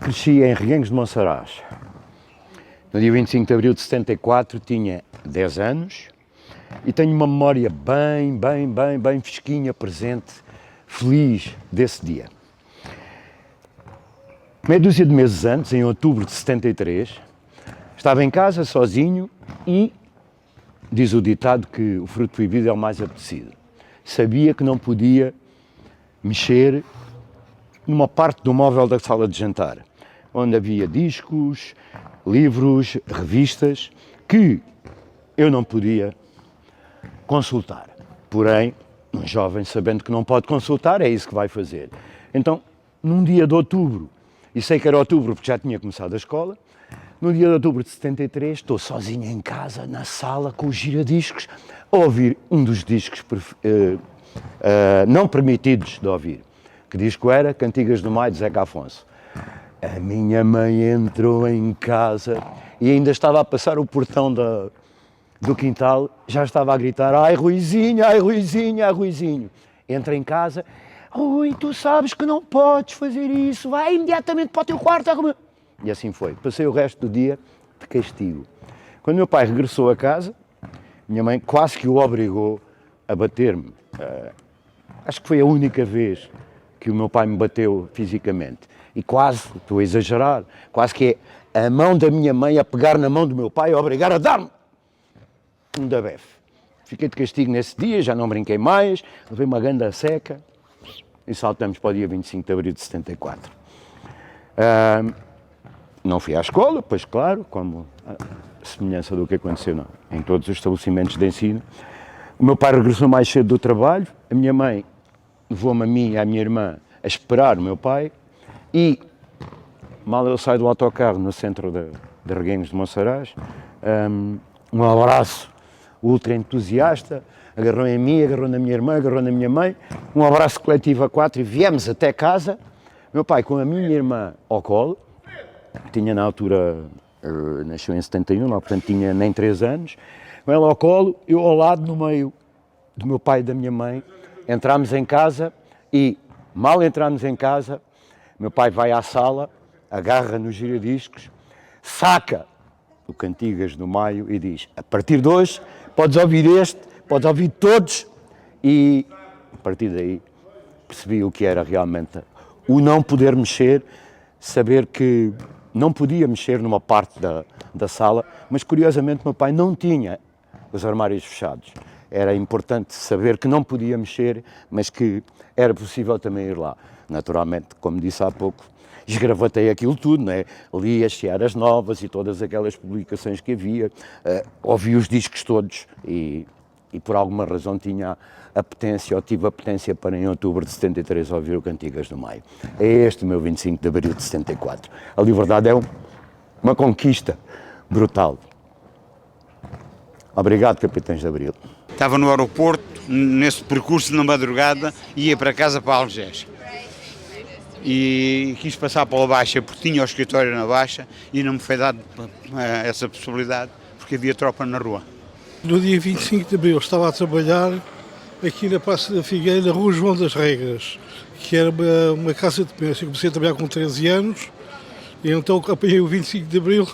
Cresci em Reguengos de Monsaraz. No dia 25 de abril de 74 tinha 10 anos e tenho uma memória bem fresquinha, presente, feliz desse dia. Meia dúzia de meses antes, em outubro de 73, estava em casa sozinho e diz o ditado que o fruto proibido é o mais apetecido. Sabia que não podia mexer numa parte do móvel da sala de jantar, onde havia discos, livros, revistas, que eu não podia consultar. Porém, um jovem, sabendo que não pode consultar, é isso que vai fazer. Então, num dia de outubro, e sei que era outubro porque já tinha começado a escola, no dia de outubro de 73, estou sozinho em casa, na sala, com os giradiscos, a ouvir um dos discos não permitidos de ouvir. Que disco era? Cantigas do Maio, de Zeca Afonso. A minha mãe entrou em casa e ainda estava a passar o portão do quintal, já estava a gritar: ai Ruizinho, ai Ruizinho, ai Ruizinho. Entra em casa: Rui, tu sabes que não podes fazer isso, vai imediatamente para o teu quarto. E assim foi. Passei o resto do dia de castigo. Quando meu pai regressou a casa, minha mãe quase que o obrigou a bater-me. Acho que foi a única vez que o meu pai me bateu fisicamente. E quase, estou a exagerar, quase que é a mão da minha mãe a pegar na mão do meu pai e a obrigar a dar-me um dabefe. Fiquei de castigo nesse dia, já não brinquei mais, levei uma ganda seca e saltamos para o dia 25 de abril de 74. Não fui à escola, pois claro, como a semelhança do que aconteceu em todos os estabelecimentos de ensino. O meu pai regressou mais cedo do trabalho, a minha mãe levou-me a mim e à minha irmã a esperar o meu pai e, mal eu saio do autocarro no centro de Reguengos de Monsaraz, um abraço ultra entusiasta, agarrou em mim, agarrou na minha irmã, agarrou na minha mãe, um abraço coletivo a 4 e viemos até casa, meu pai com a minha irmã ao colo, que tinha na altura, nasceu em 71, portanto tinha nem 3 anos, com ela ao colo, eu ao lado, no meio do meu pai e da minha mãe. Entramos em casa e, mal entramos em casa, meu pai vai à sala, agarra nos giradiscos, saca o Cantigas do Maio e diz: a partir de hoje podes ouvir este, podes ouvir todos. E a partir daí percebi o que era realmente o não poder mexer, saber que não podia mexer numa parte da sala, mas curiosamente meu pai não tinha os armários fechados. Era importante saber que não podia mexer, mas que era possível também ir lá. Naturalmente, como disse há pouco, esgravatei aquilo tudo, não é? Li as Searas Novas e todas aquelas publicações que havia, ouvi os discos todos e por alguma razão tinha apetência, ou tive apetência para em outubro de 73 ouvir o Cantigas do Maio. É este o meu 25 de abril de 74. A liberdade é uma conquista brutal. Obrigado, Capitães de Abril. Estava no aeroporto, nesse percurso na madrugada, ia para casa para Algés. E quis passar pela Baixa, porque tinha o escritório na Baixa, e não me foi dado essa possibilidade, porque havia tropa na rua. No dia 25 de abril estava a trabalhar aqui na Praça da Figueira, na Rua João das Regras, que era uma casa de pensa. Eu comecei a trabalhar com 13 anos, e então apanhei o 25 de abril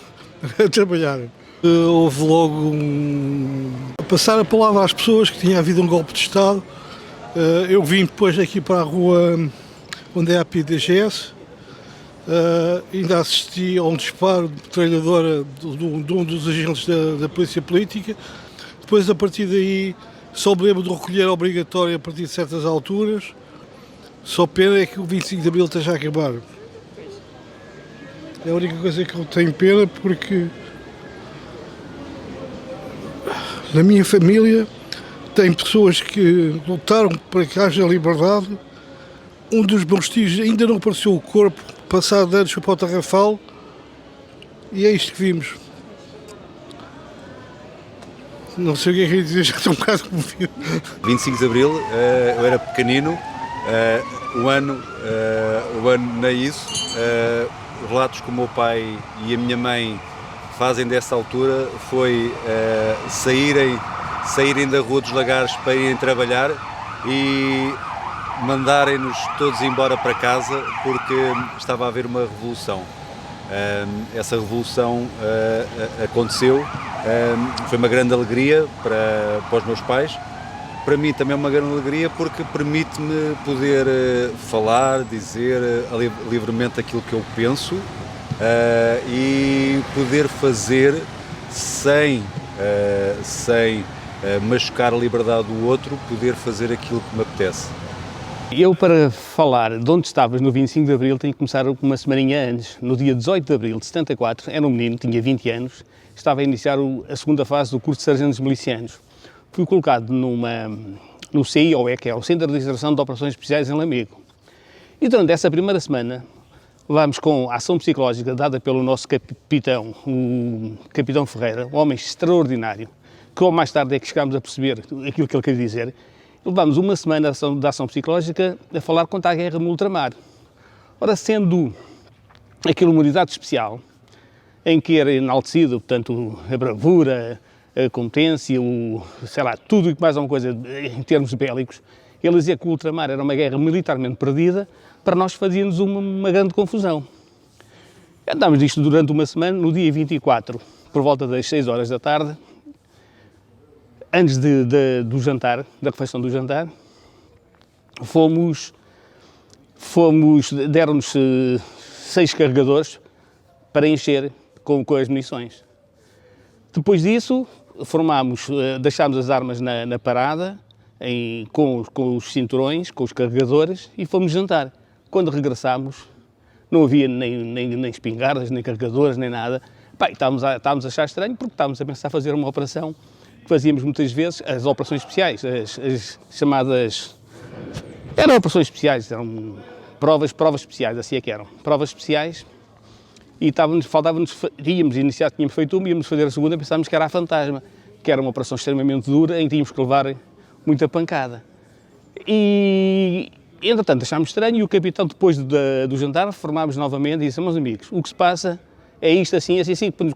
a trabalhar. Houve logo a passar a palavra às pessoas que tinha havido um golpe de Estado. Eu vim depois aqui para a rua onde é a PDGS, ainda assisti a um disparo de metralhadora de um dos agentes da Polícia Política. Depois, a partir daí, só me lembro de recolher obrigatório a partir de certas alturas. Só pena é que o 25 de abril esteja a acabar. É a única coisa que eu tenho pena, porque na minha família tem pessoas que lutaram para que haja liberdade. Um dos meus tios ainda não apareceu o corpo, passado anos foi para o Tarrafal, e é isto que vimos. Não sei o que é que ia dizer, já estou um bocado comovido. 25 de Abril, eu era pequenino, o ano não é isso. Relatos que o meu pai e a minha mãe fazem dessa altura foi saírem da Rua dos Lagares para irem trabalhar e mandarem-nos todos embora para casa porque estava a haver uma revolução. essa revolução aconteceu. Foi uma grande alegria para os meus pais. Para mim também é uma grande alegria porque permite-me poder falar, dizer livremente aquilo que eu penso e poder fazer sem machucar a liberdade do outro, poder fazer aquilo que me apetece. Eu, para falar de onde estavas no 25 de Abril, tenho que começar uma semaninha antes. No dia 18 de Abril de 74, era um menino, tinha 20 anos, estava a iniciar a segunda fase do curso de Sargentos Milicianos. Fui colocado no CIOE, que é o Centro de Instrução de Operações Especiais em Lamego. E durante essa primeira semana, levámos com a ação psicológica dada pelo nosso capitão, o Capitão Ferreira, um homem extraordinário, que mais tarde é que chegámos a perceber aquilo que ele queria dizer. Levámos uma semana de ação psicológica a falar contra a guerra no ultramar. Ora, sendo aquilo uma unidade especial, em que era enaltecido, portanto, a bravura, a competência, tudo e mais alguma coisa em termos bélicos, ele dizia que o ultramar era uma guerra militarmente perdida, para nós fazia-nos uma grande confusão. Andámos disto durante uma semana, no dia 24, por volta das 6 horas da tarde, antes do jantar, da refeição do jantar, deram-nos 6 carregadores para encher com as munições. Depois disso, deixámos as armas na parada, com os cinturões, com os carregadores, e fomos jantar. Quando regressámos, não havia nem espingardas, nem carregadores, nem nada. Estávamos a achar estranho, porque estávamos a pensar fazer uma operação que fazíamos muitas vezes, as operações especiais, as chamadas... Eram operações especiais, eram provas especiais, assim é que eram. Provas especiais, e tínhamos feito uma, íamos fazer a segunda, pensávamos que era a Fantasma, que era uma operação extremamente dura, em que tínhamos que levar muita pancada. E, entretanto, achámos estranho, e o capitão, depois do jantar, reformámos novamente e disse: meus amigos, o que se passa é isto, assim,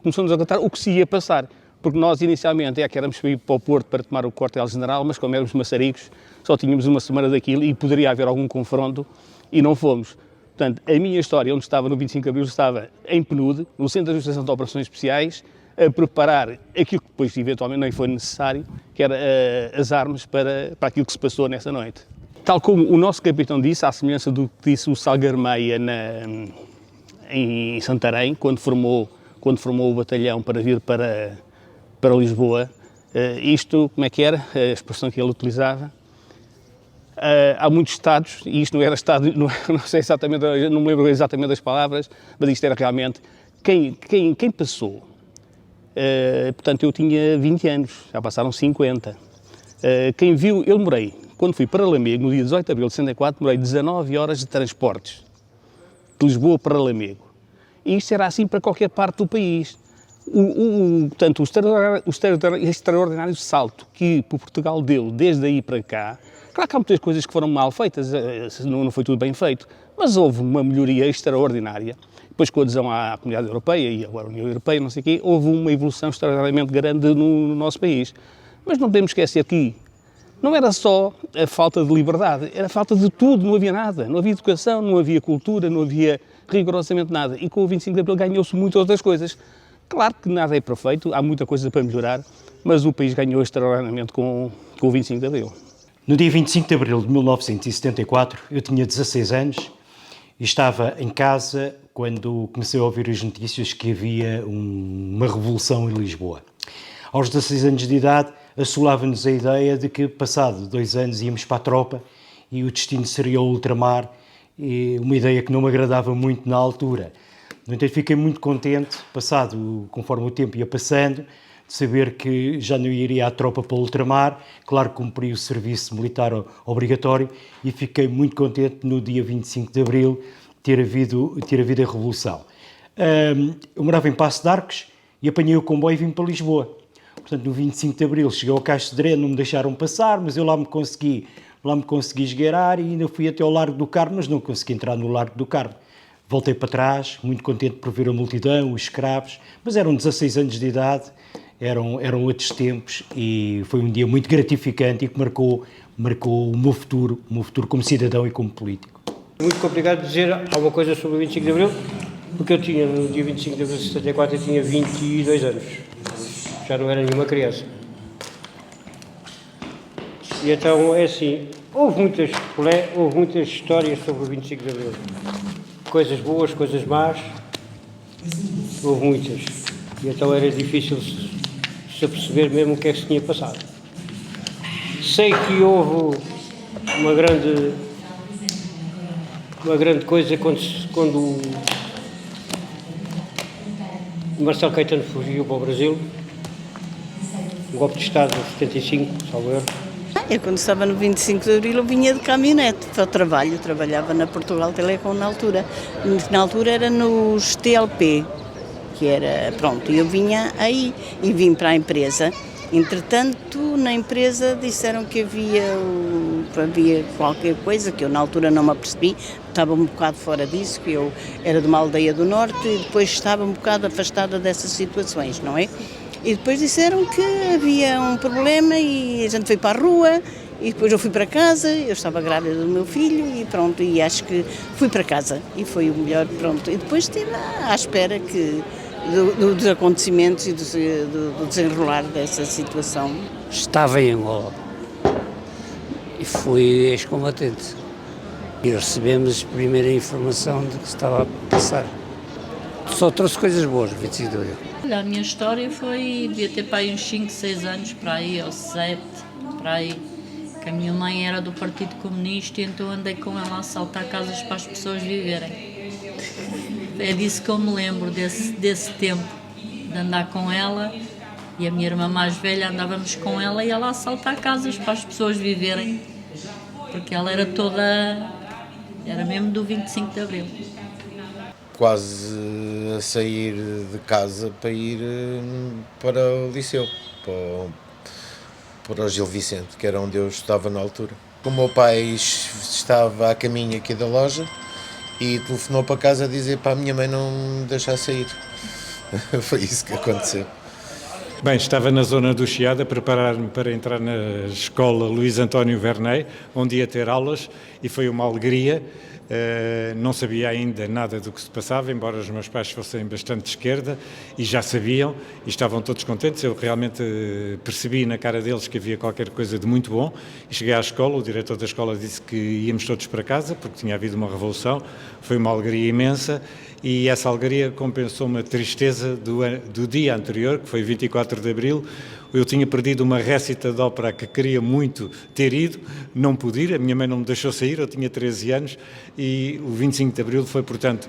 começamos a contar o que se ia passar, porque nós, inicialmente, que éramos para ir para o Porto para tomar o quartel-general, mas como éramos maçaricos, só tínhamos uma semana daquilo e poderia haver algum confronto, e não fomos. Portanto, a minha história, onde estava no 25 de Abril, estava em PNUD, no Centro de Administração de Operações Especiais, a preparar aquilo que depois, eventualmente, não foi necessário, que era as armas para aquilo que se passou nessa noite. Tal como o nosso capitão disse, à semelhança do que disse o Salgarmeia em Santarém, quando formou o batalhão para vir para Lisboa, isto, como é que era, a expressão que ele utilizava, há muitos estados, e isto não era estado, não sei exatamente, não me lembro exatamente das palavras, mas isto era realmente quem passou. Portanto, eu tinha 20 anos, já passaram 50. Quem viu, eu demorei, quando fui para Lamego, no dia 18 de abril de 64, demorei 19 horas de transportes, de Lisboa para Lamego. E isto era assim para qualquer parte do país. Portanto, o extraordinário salto que Portugal deu desde aí para cá, claro que há muitas coisas que foram mal feitas, não foi tudo bem feito, mas houve uma melhoria extraordinária. Depois, com a adesão à Comunidade Europeia e agora à União Europeia, não sei o quê, houve uma evolução extraordinariamente grande no nosso país. Mas não podemos esquecer que não era só a falta de liberdade, era a falta de tudo, não havia nada. Não havia educação, não havia cultura, não havia rigorosamente nada. E com o 25 de Abril ganhou-se muitas outras coisas. Claro que nada é perfeito, há muita coisa para melhorar, mas o país ganhou extraordinariamente com o 25 de Abril. No dia 25 de abril de 1974, eu tinha 16 anos e estava em casa quando comecei a ouvir as notícias que havia uma revolução em Lisboa. Aos 16 anos de idade, assolava-nos a ideia de que, passado 2 anos, íamos para a tropa e o destino seria o ultramar, e uma ideia que não me agradava muito na altura. No entanto, fiquei muito contente, conforme o tempo ia passando, de saber que já não iria à tropa para o ultramar. Claro que cumpri o serviço militar obrigatório e fiquei muito contente no dia 25 de abril ter havido a Revolução. Eu morava em Paço de Arcos e apanhei o comboio e vim para Lisboa. Portanto, no 25 de abril cheguei ao Cais de Dreno, não me deixaram passar, mas eu lá me consegui esgueirar e ainda fui até ao Largo do Carmo, mas não consegui entrar no Largo do Carmo. Voltei para trás, muito contente por ver a multidão, os escravos, mas eram 16 anos de idade, eram outros tempos e foi um dia muito gratificante e que marcou o meu futuro como cidadão e como político. Muito complicado dizer alguma coisa sobre o 25 de Abril, Porque eu tinha, no dia 25 de abril de 74, eu tinha 22 anos. Já não era nenhuma criança. E então, é assim, houve muitas histórias sobre o 25 de abril. Coisas boas, coisas más, houve muitas. E então era difícil se aperceber mesmo o que é que se tinha passado. Sei que houve uma grande coisa quando o Marcelo Caetano fugiu para o Brasil, um golpe de Estado de 75, salvo erro. Eu, quando estava no 25 de Abril, eu vinha de caminhonete para o trabalho. Eu trabalhava na Portugal Telecom na altura. Na altura era nos TLP, que era, pronto, eu vinha aí e vim para a empresa. Entretanto, na empresa disseram que havia qualquer coisa que eu na altura não me apercebi, estava um bocado fora disso, que eu era de uma aldeia do norte e depois estava um bocado afastada dessas situações, não é? E depois disseram que havia um problema e a gente foi para a rua e depois eu fui para casa, eu estava grávida do meu filho e pronto, e acho que fui para casa e foi o melhor, pronto. E depois estive à espera dos acontecimentos e do desenrolar dessa situação. Estava em Angola e fui ex-combatente e recebemos a primeira informação de que se estava a passar. Só trouxe coisas boas, 25 de Abril. Olha, a minha história devia ter para aí uns 5, 6 anos, para aí, ou 7, para aí, que a minha mãe era do Partido Comunista e então andei com ela a assaltar casas para as pessoas viverem. É disso que eu me lembro, desse tempo, de andar com ela, e a minha irmã mais velha andávamos com ela e ela a assaltar casas para as pessoas viverem, porque ela era mesmo do 25 de Abril. Quase a sair de casa para ir para o liceu, para o Gil Vicente, que era onde eu estava na altura. O meu pai estava a caminho aqui da loja e telefonou para casa a dizer para a minha mãe não me deixar sair. Foi isso que aconteceu. Bem, estava na zona do Chiado a preparar-me para entrar na escola Luís António Verney, onde ia ter aulas, e foi uma alegria. Não sabia ainda nada do que se passava, embora os meus pais fossem bastante de esquerda e já sabiam e estavam todos contentes. Eu realmente percebi na cara deles que havia qualquer coisa de muito bom e cheguei à escola, o diretor da escola disse que íamos todos para casa porque tinha havido uma revolução. Foi uma alegria imensa e essa alegria compensou uma tristeza do dia anterior, que foi 24 de Abril. Eu tinha perdido uma récita de ópera que queria muito ter ido, não pude ir, a minha mãe não me deixou sair, eu tinha 13 anos e o 25 de Abril foi, portanto,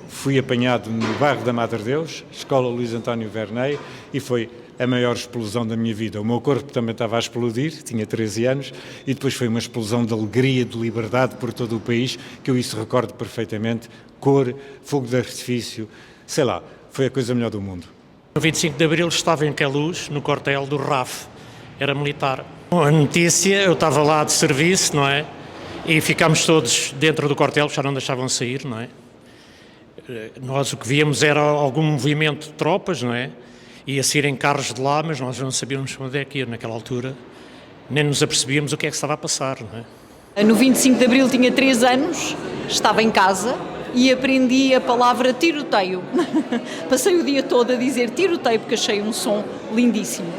fui apanhado no bairro da Madre Deus, Escola Luís António Verney, e foi a maior explosão da minha vida. O meu corpo também estava a explodir, tinha 13 anos, e depois foi uma explosão de alegria, de liberdade por todo o país, que eu isso recordo perfeitamente, cor, fogo de artifício, sei lá, foi a coisa melhor do mundo. No 25 de Abril estava em Queluz, no quartel do RAF, era militar. A notícia, eu estava lá de serviço, não é? E ficámos todos dentro do quartel, já não deixavam sair, não é? Nós o que víamos era algum movimento de tropas, não é? Ia saírem carros de lá, mas nós não sabíamos onde é que ir naquela altura, nem nos apercebíamos o que é que estava a passar, não é? No 25 de Abril tinha 3 anos, estava em casa e aprendi a palavra tiroteio. Passei o dia todo a dizer tiroteio porque achei um som lindíssimo.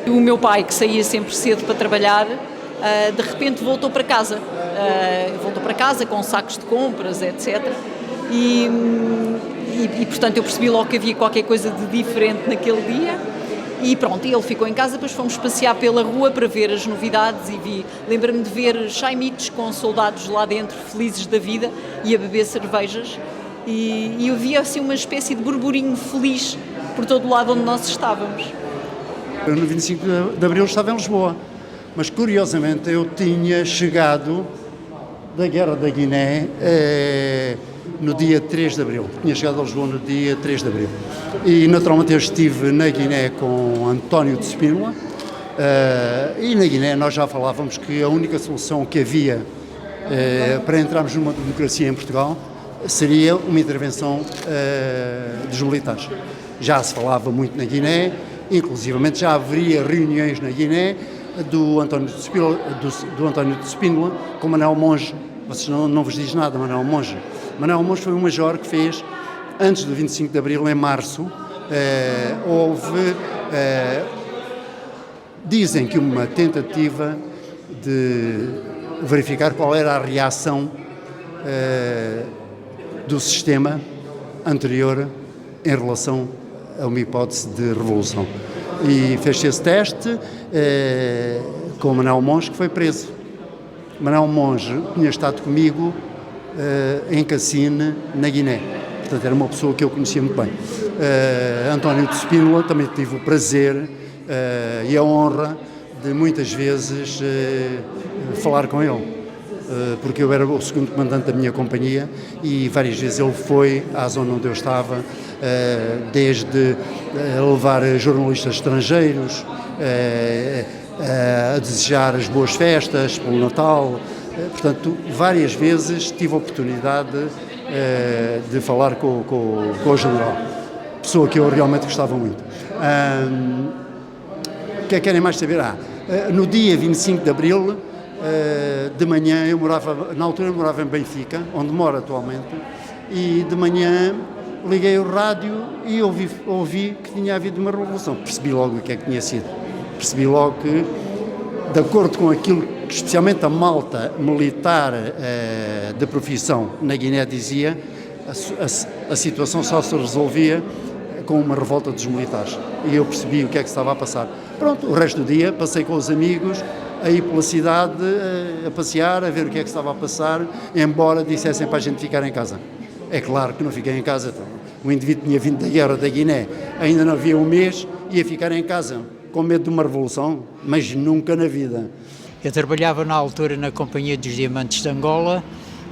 O meu pai, que saía sempre cedo para trabalhar, de repente voltou para casa. Voltou para casa com sacos de compras, etc. E, portanto, eu percebi logo que havia qualquer coisa de diferente naquele dia. E pronto, ele ficou em casa, depois fomos passear pela rua para ver as novidades e lembro-me de ver chaimitos com soldados lá dentro, felizes da vida, e a beber cervejas. E eu via assim uma espécie de burburinho feliz por todo o lado onde nós estávamos. Eu no 25 de Abril estava em Lisboa, mas curiosamente eu tinha chegado da Guerra da Guiné no dia 3 de Abril. Tinha chegado a Lisboa no dia 3 de Abril. E naturalmente eu estive na Guiné com António de Spínola e na Guiné nós já falávamos que a única solução que havia para entrarmos numa democracia em Portugal seria uma intervenção dos militares. Já se falava muito na Guiné, inclusivamente já haveria reuniões na Guiné do António de Spínola com Manuel Monge. Vocês não vos diz nada, Manuel Monge. Manuel Monge foi um major que fez antes do 25 de Abril, em março, houve, dizem que uma tentativa de verificar qual era a reação do sistema anterior em relação a uma hipótese de revolução. E fez-se esse teste com o Manuel Monge, que foi preso. Manuel Monge tinha estado comigo em Cassine, na Guiné. Portanto, era uma pessoa que eu conhecia muito bem. António de Spínola, também tive o prazer e a honra de muitas vezes falar com ele. Porque eu era o segundo comandante da minha companhia e várias vezes ele foi à zona onde eu estava, desde levar jornalistas estrangeiros, a desejar as boas festas pelo Natal. Portanto, várias vezes tive a oportunidade de falar com o general, pessoa que eu realmente gostava muito. O que é que querem mais saber? No dia 25 de Abril, de manhã, na altura eu morava em Benfica, onde moro atualmente, e de manhã liguei o rádio e ouvi que tinha havido uma revolução. Percebi logo o que é que tinha sido. Percebi logo que, de acordo com aquilo que especialmente a malta militar de profissão na Guiné dizia, a situação só se resolvia com uma revolta dos militares. E eu percebi o que é que estava a passar. Pronto, o resto do dia passei com os amigos, a ir pela cidade, a passear, a ver o que é que estava a passar, embora dissessem para a gente ficar em casa. É claro que não fiquei em casa. O indivíduo tinha vindo da guerra da Guiné, ainda não havia um mês, ia ficar em casa, com medo de uma revolução, mas nunca na vida. Eu trabalhava na altura na Companhia dos Diamantes de Angola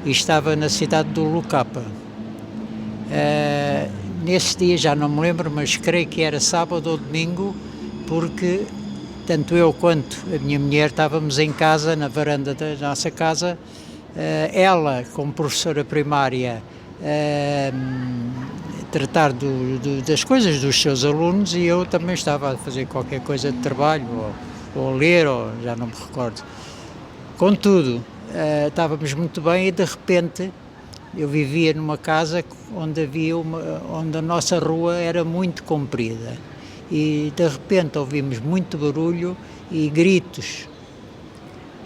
e estava na cidade do Lucapa. Nesse dia já não me lembro, mas creio que era sábado ou domingo, porque tanto eu quanto a minha mulher estávamos em casa, na varanda da nossa casa, ela como professora primária tratar das coisas dos seus alunos e eu também estava a fazer qualquer coisa de trabalho, ou a ler, ou já não me recordo. Contudo, estávamos muito bem e de repente eu vivia numa casa onde onde a nossa rua era muito comprida e de repente ouvimos muito barulho e gritos.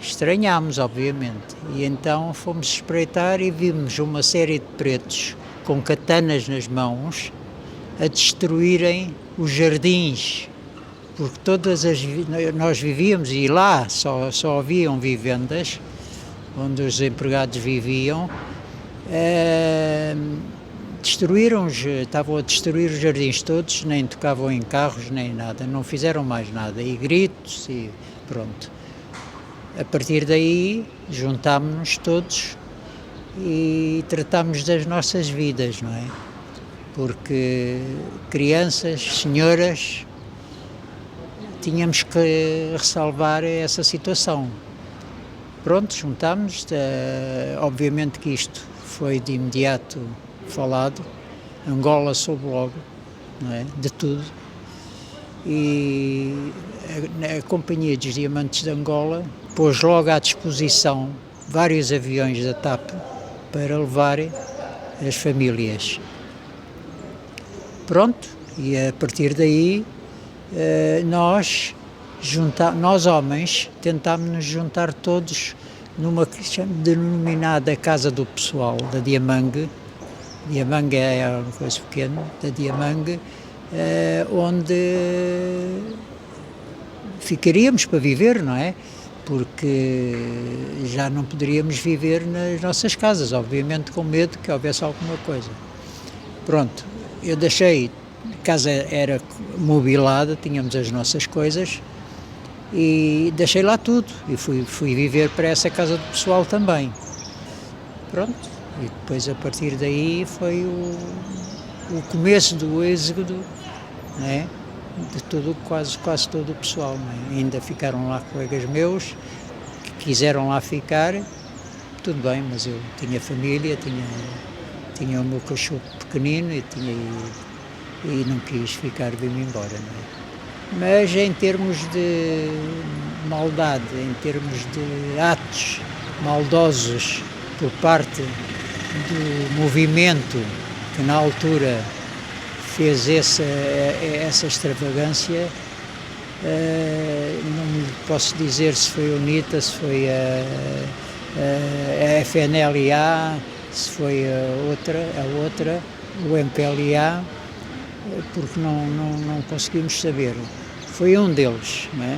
Estranhámos, obviamente, e então fomos espreitar e vimos uma série de pretos com katanas nas mãos a destruírem os jardins, porque nós vivíamos e lá só haviam vivendas onde os empregados viviam. Estavam a destruir os jardins todos, nem tocavam em carros nem nada, não fizeram mais nada, e gritos e pronto. A partir daí juntámos-nos todos e tratámos das nossas vidas, não é? Porque crianças, senhoras, tínhamos que ressalvar essa situação. Pronto, juntámos, obviamente que isto foi de imediato falado, Angola soube logo, não é? De tudo, e a Companhia dos Diamantes de Angola pôs logo à disposição vários aviões da TAP para levar as famílias. Pronto, e a partir daí nós homens tentámos nos juntar todos numa denominada Casa do Pessoal da Diamangue. Diamangue é uma coisa pequena, da Diamangue, onde ficaríamos para viver, não é? Porque já não poderíamos viver nas nossas casas, obviamente com medo que houvesse alguma coisa. Pronto, eu deixei, a casa era mobilada, tínhamos as nossas coisas e deixei lá tudo e fui viver para essa Casa do Pessoal também. Pronto, e depois a partir daí foi o começo do êxodo, não é? De tudo, quase todo o pessoal, não é? Ainda ficaram lá colegas meus que quiseram lá ficar, tudo bem, mas eu tinha família, tinha o meu cachorro pequenino e não quis ficar, vim-me embora, não é? Mas em termos de maldade, em termos de atos maldosos por parte do movimento que na altura fez essa extravagância, não me posso dizer se foi a UNITA, se foi a FNLA, se foi a outra, o MPLA, porque não conseguimos saber. Foi um deles, não é?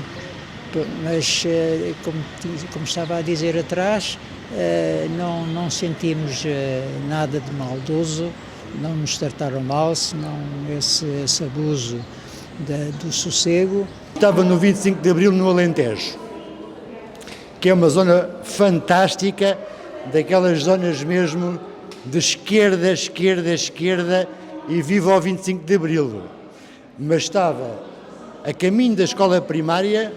Mas, como estava a dizer atrás, não sentimos nada de maldoso, não nos trataram mal, senão esse abuso do sossego. Estava no 25 de Abril no Alentejo, que é uma zona fantástica, daquelas zonas mesmo de esquerda, e viva ao 25 de Abril. Mas estava a caminho da escola primária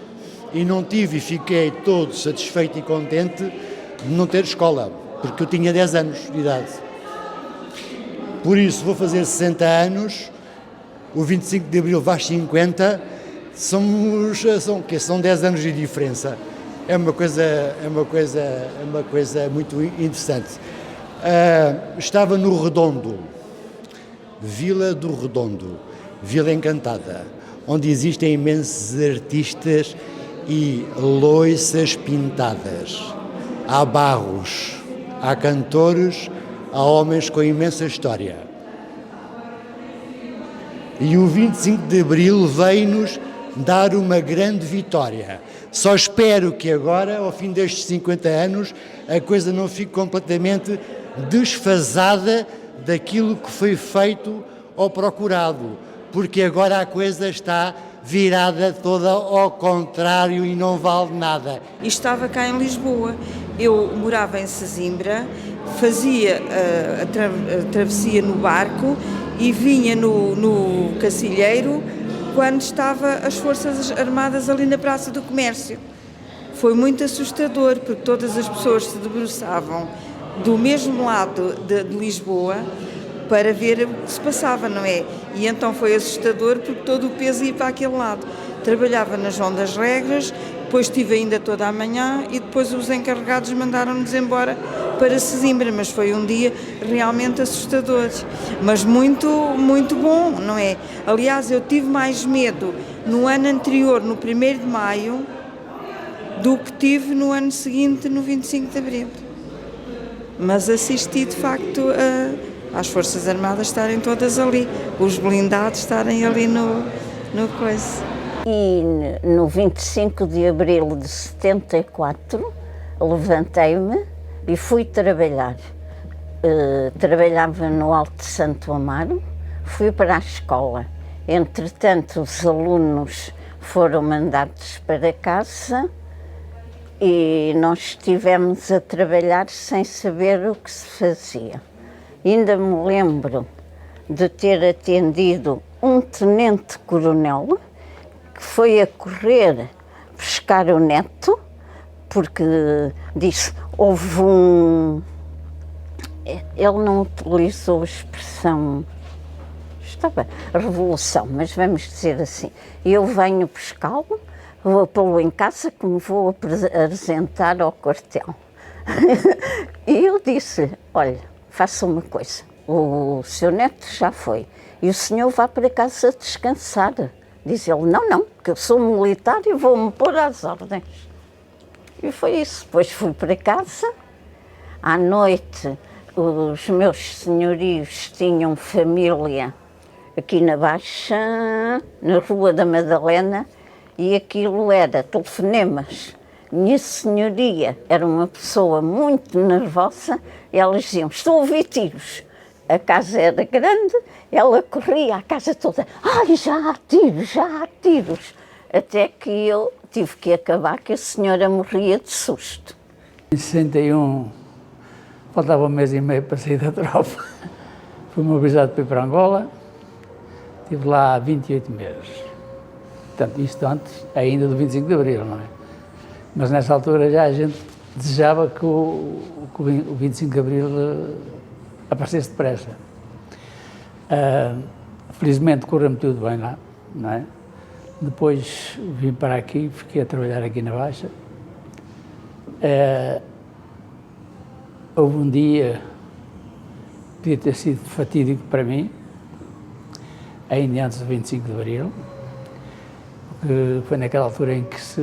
e não tive e fiquei todo satisfeito e contente de não ter escola, porque eu tinha 10 anos de idade. Por isso vou fazer 60 anos, o 25 de Abril faz 50, são 10 anos de diferença. É uma coisa muito interessante. Estava no Redondo, Vila do Redondo, Vila Encantada, onde existem imensos artistas e louças pintadas. Há barros, há cantores, há homens com imensa história. E o 25 de Abril veio-nos dar uma grande vitória. Só espero que agora, ao fim destes 50 anos, a coisa não fique completamente desfasada daquilo que foi feito ou procurado, porque agora a coisa está virada toda ao contrário e não vale nada. E estava cá em Lisboa. Eu morava em Sesimbra, fazia a travessia no barco e vinha no Cacilheiro quando estavam as Forças Armadas ali na Praça do Comércio. Foi muito assustador, porque todas as pessoas se debruçavam do mesmo lado de Lisboa para ver o que se passava, não é? E então foi assustador porque todo o peso ia para aquele lado. Trabalhava na João das Regras, depois estive ainda toda a manhã e depois os encarregados mandaram-nos embora para Sesimbra, mas foi um dia realmente assustador, mas muito, muito bom, não é? Aliás, eu tive mais medo no ano anterior, no 1º de Maio, do que tive no ano seguinte, no 25 de Abril. Mas assisti, de facto, às Forças Armadas estarem todas ali, os blindados estarem ali no coisa. E no 25 de Abril de 74, levantei-me e fui trabalhar. Trabalhava no Alto de Santo Amaro, fui para a escola. Entretanto, os alunos foram mandados para casa e nós estivemos a trabalhar sem saber o que se fazia. Ainda me lembro de ter atendido um tenente-coronel que foi a correr buscar o neto, porque disse, houve um... Ele não utilizou a expressão, está bem, revolução, mas vamos dizer assim. Eu venho buscá-lo, vou pô-lo em casa que me vou apresentar ao quartel. E eu disse, olha, faça uma coisa, o seu neto já foi e o senhor vá para casa descansar. Diz ele, não, porque eu sou militar e vou-me pôr às ordens. E foi isso. Depois fui para casa. À noite, os meus senhorios tinham família aqui na Baixa, na Rua da Madalena, e aquilo era telefonemas. Minha senhoria era uma pessoa muito nervosa e elas diziam, estou a ouvir tiros. A casa era grande, ela corria a casa toda, ai, já há tiros. Até que eu tive que acabar, que a senhora morria de susto. Em 61, faltava 1 mês e meio para sair da tropa. Fui mobilizado para ir para Angola, estive lá 28 meses. Portanto, isto antes ainda do 25 de Abril, não é? Mas nessa altura já a gente desejava que o 25 de Abril aparecesse depressa. Felizmente correu-me tudo bem lá, não é? Depois vim para aqui, fiquei a trabalhar aqui na Baixa. Houve um dia podia ter sido fatídico para mim, ainda antes do 25 de Abril, porque foi naquela altura em que se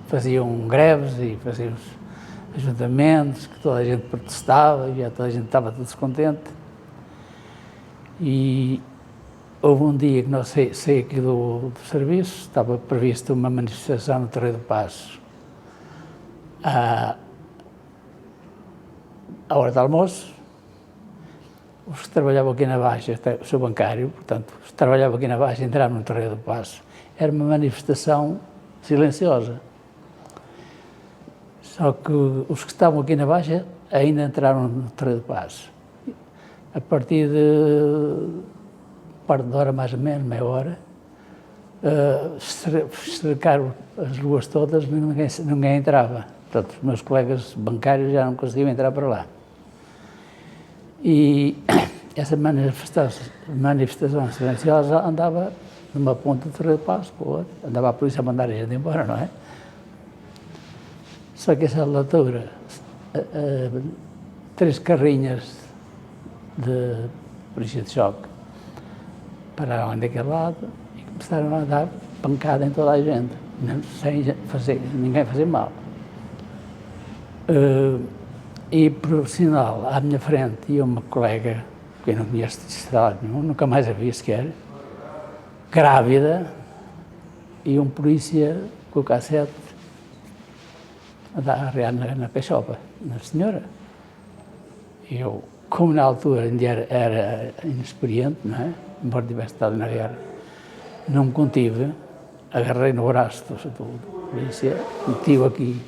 faziam greves e faziam os ajuntamentos, que toda a gente protestava e toda a gente estava descontente. E houve um dia que nós saí aqui do serviço, estava prevista uma manifestação no Terreiro do Paço à hora do almoço. Os que trabalhavam aqui na Baixa, sou bancário, portanto, os que trabalhavam aqui na Baixa entraram no Terreiro do Paço. Era uma manifestação silenciosa. Só que os que estavam aqui na Baixa ainda entraram no Terreiro do Paço. A partir de parte de hora, mais ou menos, meia hora, cercaram as ruas todas, ninguém entrava. Portanto, os meus colegas bancários já não conseguiam entrar para lá. E essa manifestação silenciosa andava numa ponta do Terreiro do Paço, andava a polícia a mandar a gente embora, não é? Só que essa altura, 3 carrinhas de polícia de choque pararam daquele lado e começaram a dar pancada em toda a gente, sem ninguém fazer mal. E, por sinal, à minha frente ia uma colega, que eu não conheço de estrada nenhum, nunca mais a vi sequer, grávida, e um polícia com o cassete a dar arrear na cachopa, na senhora. E eu, como na altura ainda era inexperiente, não é? Embora tivesse estado na guerra, não me contive, agarrei no braço do polícia, meti-o aqui,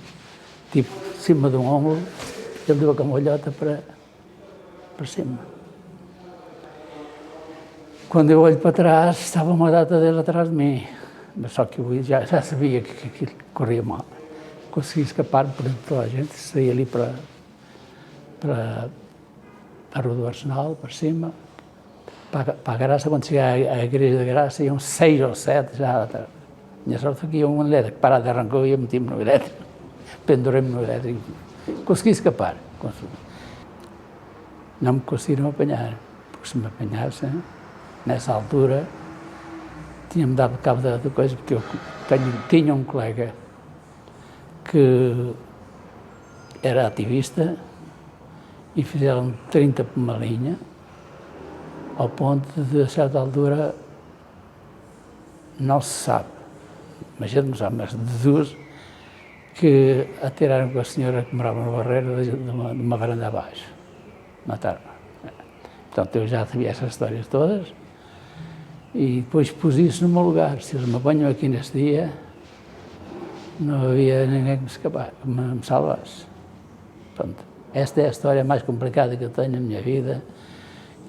tipo, em cima de um ombro, ele deu a cambalhota para cima. Quando eu olho para trás, estava uma data dele atrás de mim, mas só que eu já sabia que aquilo corria mal. Consegui escapar por dentro de toda a gente, saí ali para a Rua do Arsenal, para cima, para a Graça. Quando cheguei à Igreja da Graça, iam 6 ou 7 já atrás. Minha sorte foi que ia um elétrico, parado, arrancou e eu meti-me no elétrico, pendurei-me no elétrico. Consegui escapar. Não me conseguiram apanhar, porque se me apanhassem, nessa altura, tinha-me dado cabo da coisa, porque eu tinha um colega que era ativista e fizeram 30 por uma linha, ao ponto de, a certa altura, não se sabe, mas a gente não sabe, mas deduz que atiraram com a senhora que morava no Barreiro de uma varanda abaixo. Mataram. Portanto, eu já sabia essas histórias todas e depois pus isso no meu lugar. Se eles me apanham aqui neste dia, não havia ninguém que me salvasse. Pronto. Esta é a história mais complicada que eu tenho na minha vida,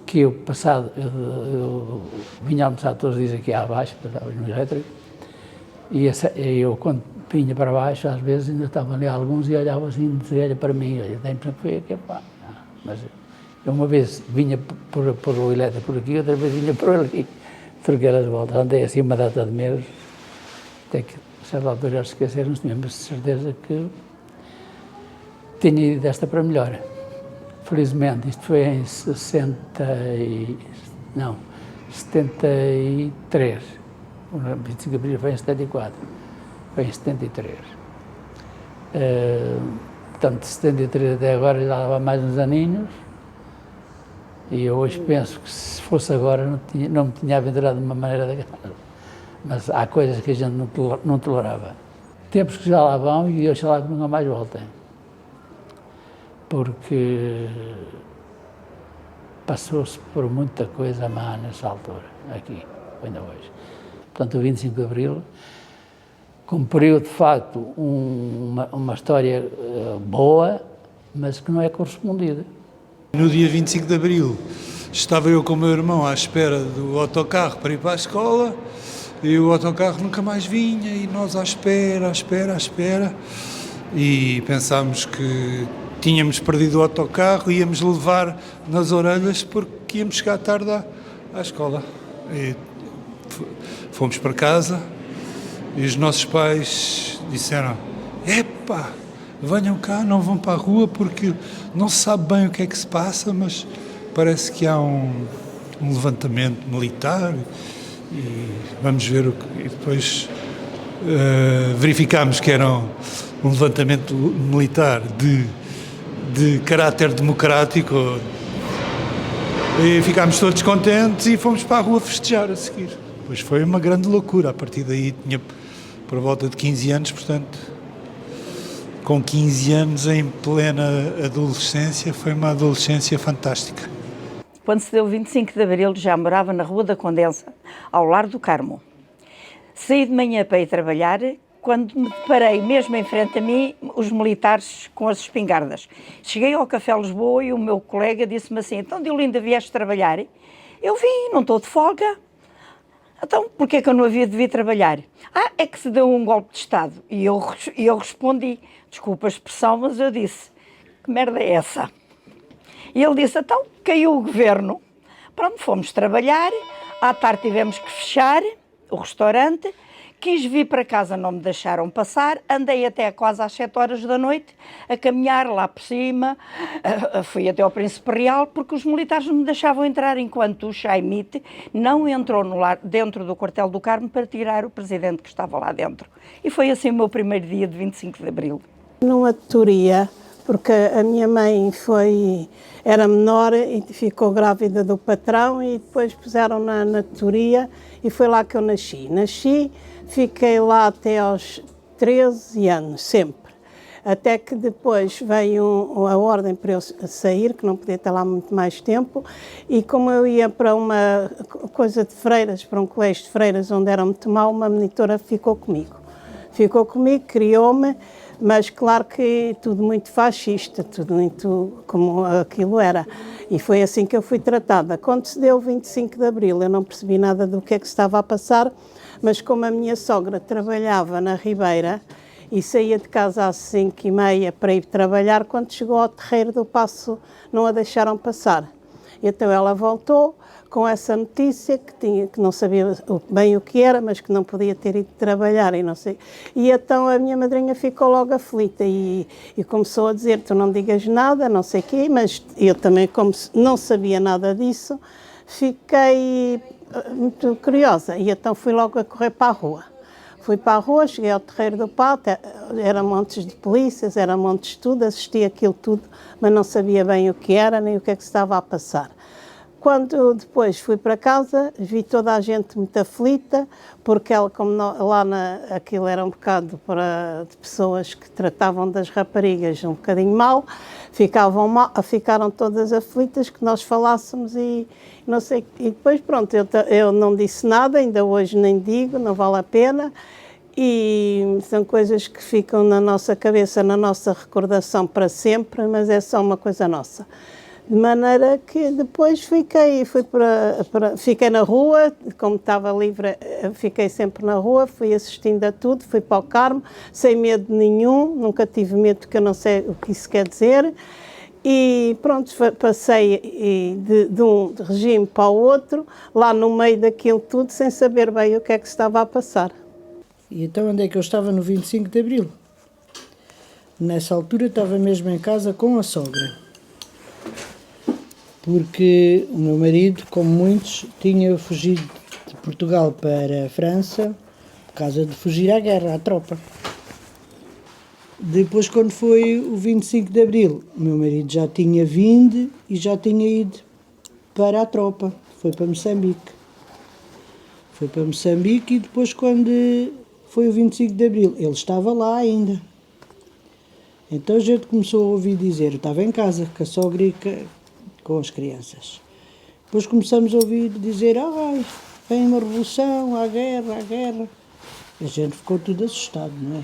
que eu vinha almoçar todos os dias aqui abaixo, estava no elétrico, e eu quando vinha para baixo, às vezes ainda estavam ali alguns e olhavam assim, olha para mim, olha, tem que foi aqui, pá. Mas eu uma vez vinha por o elétrico por aqui, outra vez vinha por ali, troquei as voltas, andei assim uma data de meses, até que a certa altura eles esqueceram-se, tínhamos certeza que tinha ido desta para melhor. Felizmente, isto foi em 73, o 25 de Abril foi em 74, foi em 73. Portanto, de 73 até agora já dava mais uns aninhos, e eu hoje penso que se fosse agora não me tinha aventurado de uma maneira daquela. Mas há coisas que a gente não tolerava. Tempos que já lá vão e oxalá que nunca mais voltem. Porque passou-se por muita coisa má nessa altura, aqui, ainda hoje. Portanto, o 25 de Abril cumpriu, de facto, uma história boa, mas que não é correspondida. No dia 25 de Abril, estava eu com o meu irmão à espera do autocarro para ir para a escola, e o autocarro nunca mais vinha, e nós à espera, e pensámos que tínhamos perdido o autocarro, íamos levar nas orelhas porque íamos chegar tarde à escola. E fomos para casa e os nossos pais disseram: epá, venham cá, não vão para a rua porque não se sabe bem o que é que se passa, mas parece que há um levantamento militar e vamos ver e depois verificámos que era um levantamento militar de caráter democrático e ficámos todos contentes e fomos para a rua festejar a seguir. Pois foi uma grande loucura, a partir daí tinha por volta de 15 anos, portanto, com 15 anos em plena adolescência, foi uma adolescência fantástica. Quando se deu o 25 de Abril, já morava na Rua da Condensa, ao Lar do Carmo. Saí de manhã para ir trabalhar, quando me deparei mesmo em frente a mim, os militares com as espingardas. Cheguei ao Café Lisboa e o meu colega disse-me assim: então, Diolinda, vieste trabalhar? Eu vim, não estou de folga. Então, porquê que eu não havia de vir trabalhar? Ah, é que se deu um golpe de Estado. E eu respondi, desculpa a expressão, mas eu disse, que merda é essa? E ele disse, então, caiu o governo. Pronto, fomos trabalhar, à tarde tivemos que fechar o restaurante, quis vir para casa, não me deixaram passar, andei até quase às 7 horas da noite a caminhar lá por cima, fui até ao Príncipe Real, porque os militares não me deixavam entrar enquanto o Chaimite não entrou dentro do quartel do Carmo para tirar o presidente que estava lá dentro. E foi assim o meu primeiro dia de 25 de Abril. Numa tutoria, porque a minha mãe era menor e ficou grávida do patrão e depois puseram-na na tutoria e foi lá que eu nasci. Fiquei lá até aos 13 anos, sempre. Até que depois veio a ordem para eu sair, que não podia estar lá muito mais tempo, e como eu ia para uma coisa de freiras, para um colégio de freiras onde era muito mal, uma monitora ficou comigo. Criou-me, mas claro que tudo muito fascista, tudo muito como aquilo era. E foi assim que eu fui tratada. Quando se deu o 25 de Abril, eu não percebi nada do que é que se estava a passar, mas como a minha sogra trabalhava na Ribeira e saía de casa às 5h30 para ir trabalhar, quando chegou ao terreiro do Paço não a deixaram passar. Então ela voltou com essa notícia que não sabia bem o que era, mas que não podia ter ido trabalhar e não sei. E então a minha madrinha ficou logo aflita e começou a dizer, tu não digas nada, não sei o quê, mas eu também, como não sabia nada disso, fiquei muito curiosa e então fui logo a correr para a rua. Fui para a rua, cheguei ao terreiro do Pato, eram montes de polícias, eram montes de tudo, assisti aquilo tudo, mas não sabia bem o que era, nem o que é que se estava a passar. Quando depois fui para casa, vi toda a gente muito aflita, porque ela, como aquilo era um bocado de pessoas que tratavam das raparigas um bocadinho mal, ficaram todas aflitas que nós falássemos e não sei. E depois, pronto, eu não disse nada, ainda hoje nem digo, não vale a pena. E são coisas que ficam na nossa cabeça, na nossa recordação para sempre, mas é só uma coisa nossa. De maneira que depois fiquei na rua, como estava livre, fiquei sempre na rua, fui assistindo a tudo, fui para o Carmo, sem medo nenhum, nunca tive medo, porque eu não sei o que isso quer dizer. E pronto, passei de um regime para o outro, lá no meio daquilo tudo, sem saber bem o que é que estava a passar. E então onde é que eu estava no 25 de Abril? Nessa altura estava mesmo em casa com a sogra. Porque o meu marido, como muitos, tinha fugido de Portugal para a França por causa de fugir à guerra, à tropa. Depois, quando foi o 25 de Abril, o meu marido já tinha vindo e já tinha ido para a tropa, foi para Moçambique. Foi para Moçambique e depois, quando foi o 25 de Abril, ele estava lá ainda. Então a gente começou a ouvir dizer, eu estava em casa com a sogra e com as crianças. Depois começamos a ouvir dizer, vem uma revolução, há guerra. A gente ficou tudo assustado, não é?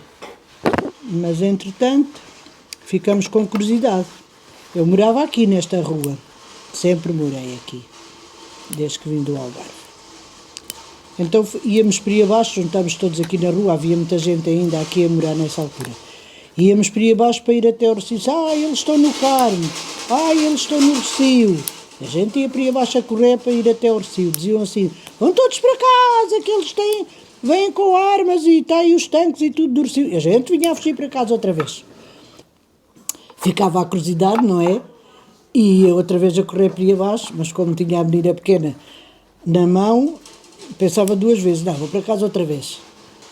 Mas, entretanto, ficamos com curiosidade. Eu morava aqui nesta rua, sempre morei aqui, desde que vim do Algarve. Então íamos para aí abaixo, juntámos todos aqui na rua, havia muita gente ainda aqui a morar nessa altura. Íamos para aí abaixo para ir até o Recio. Eles estão no Carmo. Eles estão no Recio. A gente ia para aí abaixo a correr para ir até o Recio. Diziam assim, vão todos para casa, que eles vêm com armas e têm os tanques e tudo do Recio. A gente vinha a fugir para casa outra vez. ficava a curiosidade, não é? E eu outra vez a correr para aí abaixo, mas como tinha a menina pequena na mão, pensava duas vezes, não, vou para casa outra vez.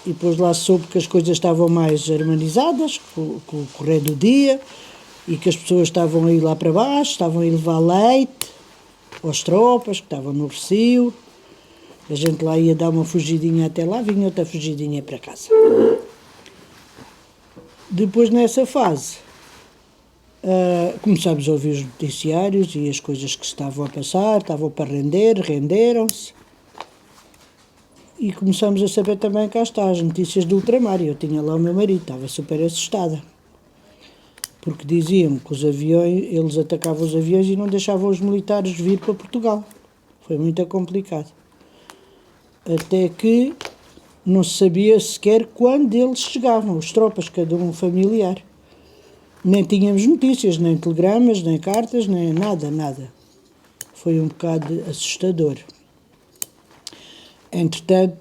E depois lá soube que as coisas estavam mais harmonizadas com o correr do dia e que as pessoas estavam a ir lá para baixo, estavam a ir levar leite às tropas que estavam no Recio. A gente lá ia dar uma fugidinha até lá, vinha outra fugidinha para casa. Depois, nessa fase, começámos a ouvir os noticiários e as coisas que estavam a passar, estavam para render, renderam-se. E começámos a saber também, cá está, as notícias do ultramar. Eu tinha lá o meu marido, estava super assustada. Porque diziam que os aviões, eles atacavam os aviões e não deixavam os militares vir para Portugal. Foi muito complicado. Até que não se sabia sequer quando eles chegavam, os tropas, cada um familiar. Nem tínhamos notícias, nem telegramas, nem cartas, nem nada. Foi um bocado assustador. Entretanto,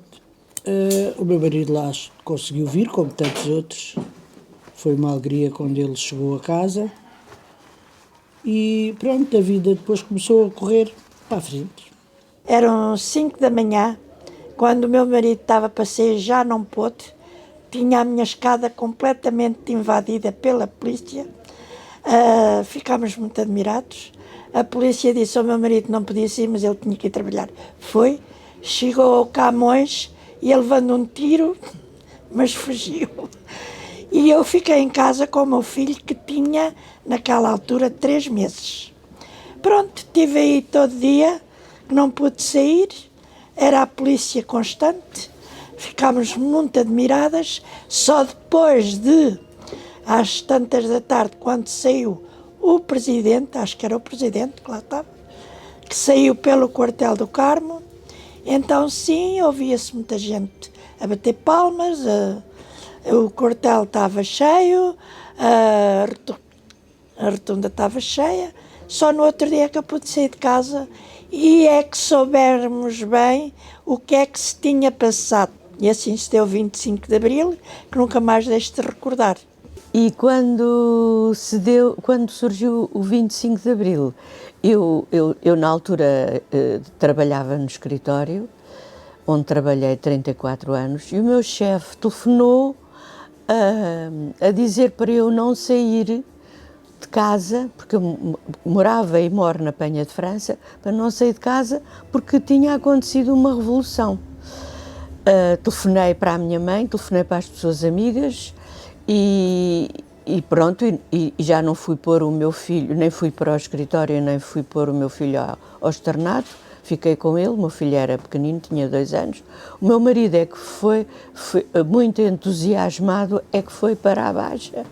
o meu marido lá conseguiu vir, como tantos outros. Foi uma alegria quando ele chegou a casa. E pronto, a vida depois começou a correr para a frente. Eram 5 da manhã, quando o meu marido estava para sair, já não pôde. Tinha a minha escada completamente invadida pela polícia. Ficámos muito admirados. A polícia disse ao meu marido que não podia sair, mas ele tinha que ir trabalhar. Foi, chegou ao Camões e ele levando um tiro, mas fugiu. E eu fiquei em casa com o meu filho, que tinha, naquela altura, 3 meses. Pronto, estive aí todo dia, não pude sair, era a polícia constante. Ficámos muito admiradas, só depois de, às tantas da tarde, quando saiu o presidente, acho que era o presidente que lá estava, que saiu pelo quartel do Carmo, então sim, ouvia-se muita gente a bater palmas, o quartel estava cheio, a rotunda estava cheia, só no outro dia que eu pude sair de casa e é que soubermos bem o que é que se tinha passado. E assim se deu o 25 de Abril, que nunca mais deixo de recordar. E quando surgiu o 25 de Abril, eu na altura trabalhava no escritório, onde trabalhei 34 anos, e o meu chefe telefonou a dizer para eu não sair de casa, porque eu morava e moro na Penha de França, para não sair de casa porque tinha acontecido uma revolução. Telefonei para a minha mãe, telefonei para as pessoas amigas e pronto, e já não fui pôr o meu filho, nem fui para o escritório, nem fui pôr o meu filho ao externato, fiquei com ele, o meu filho era pequenino, tinha 2 anos. O meu marido é que foi muito entusiasmado, é que foi para a Baixa.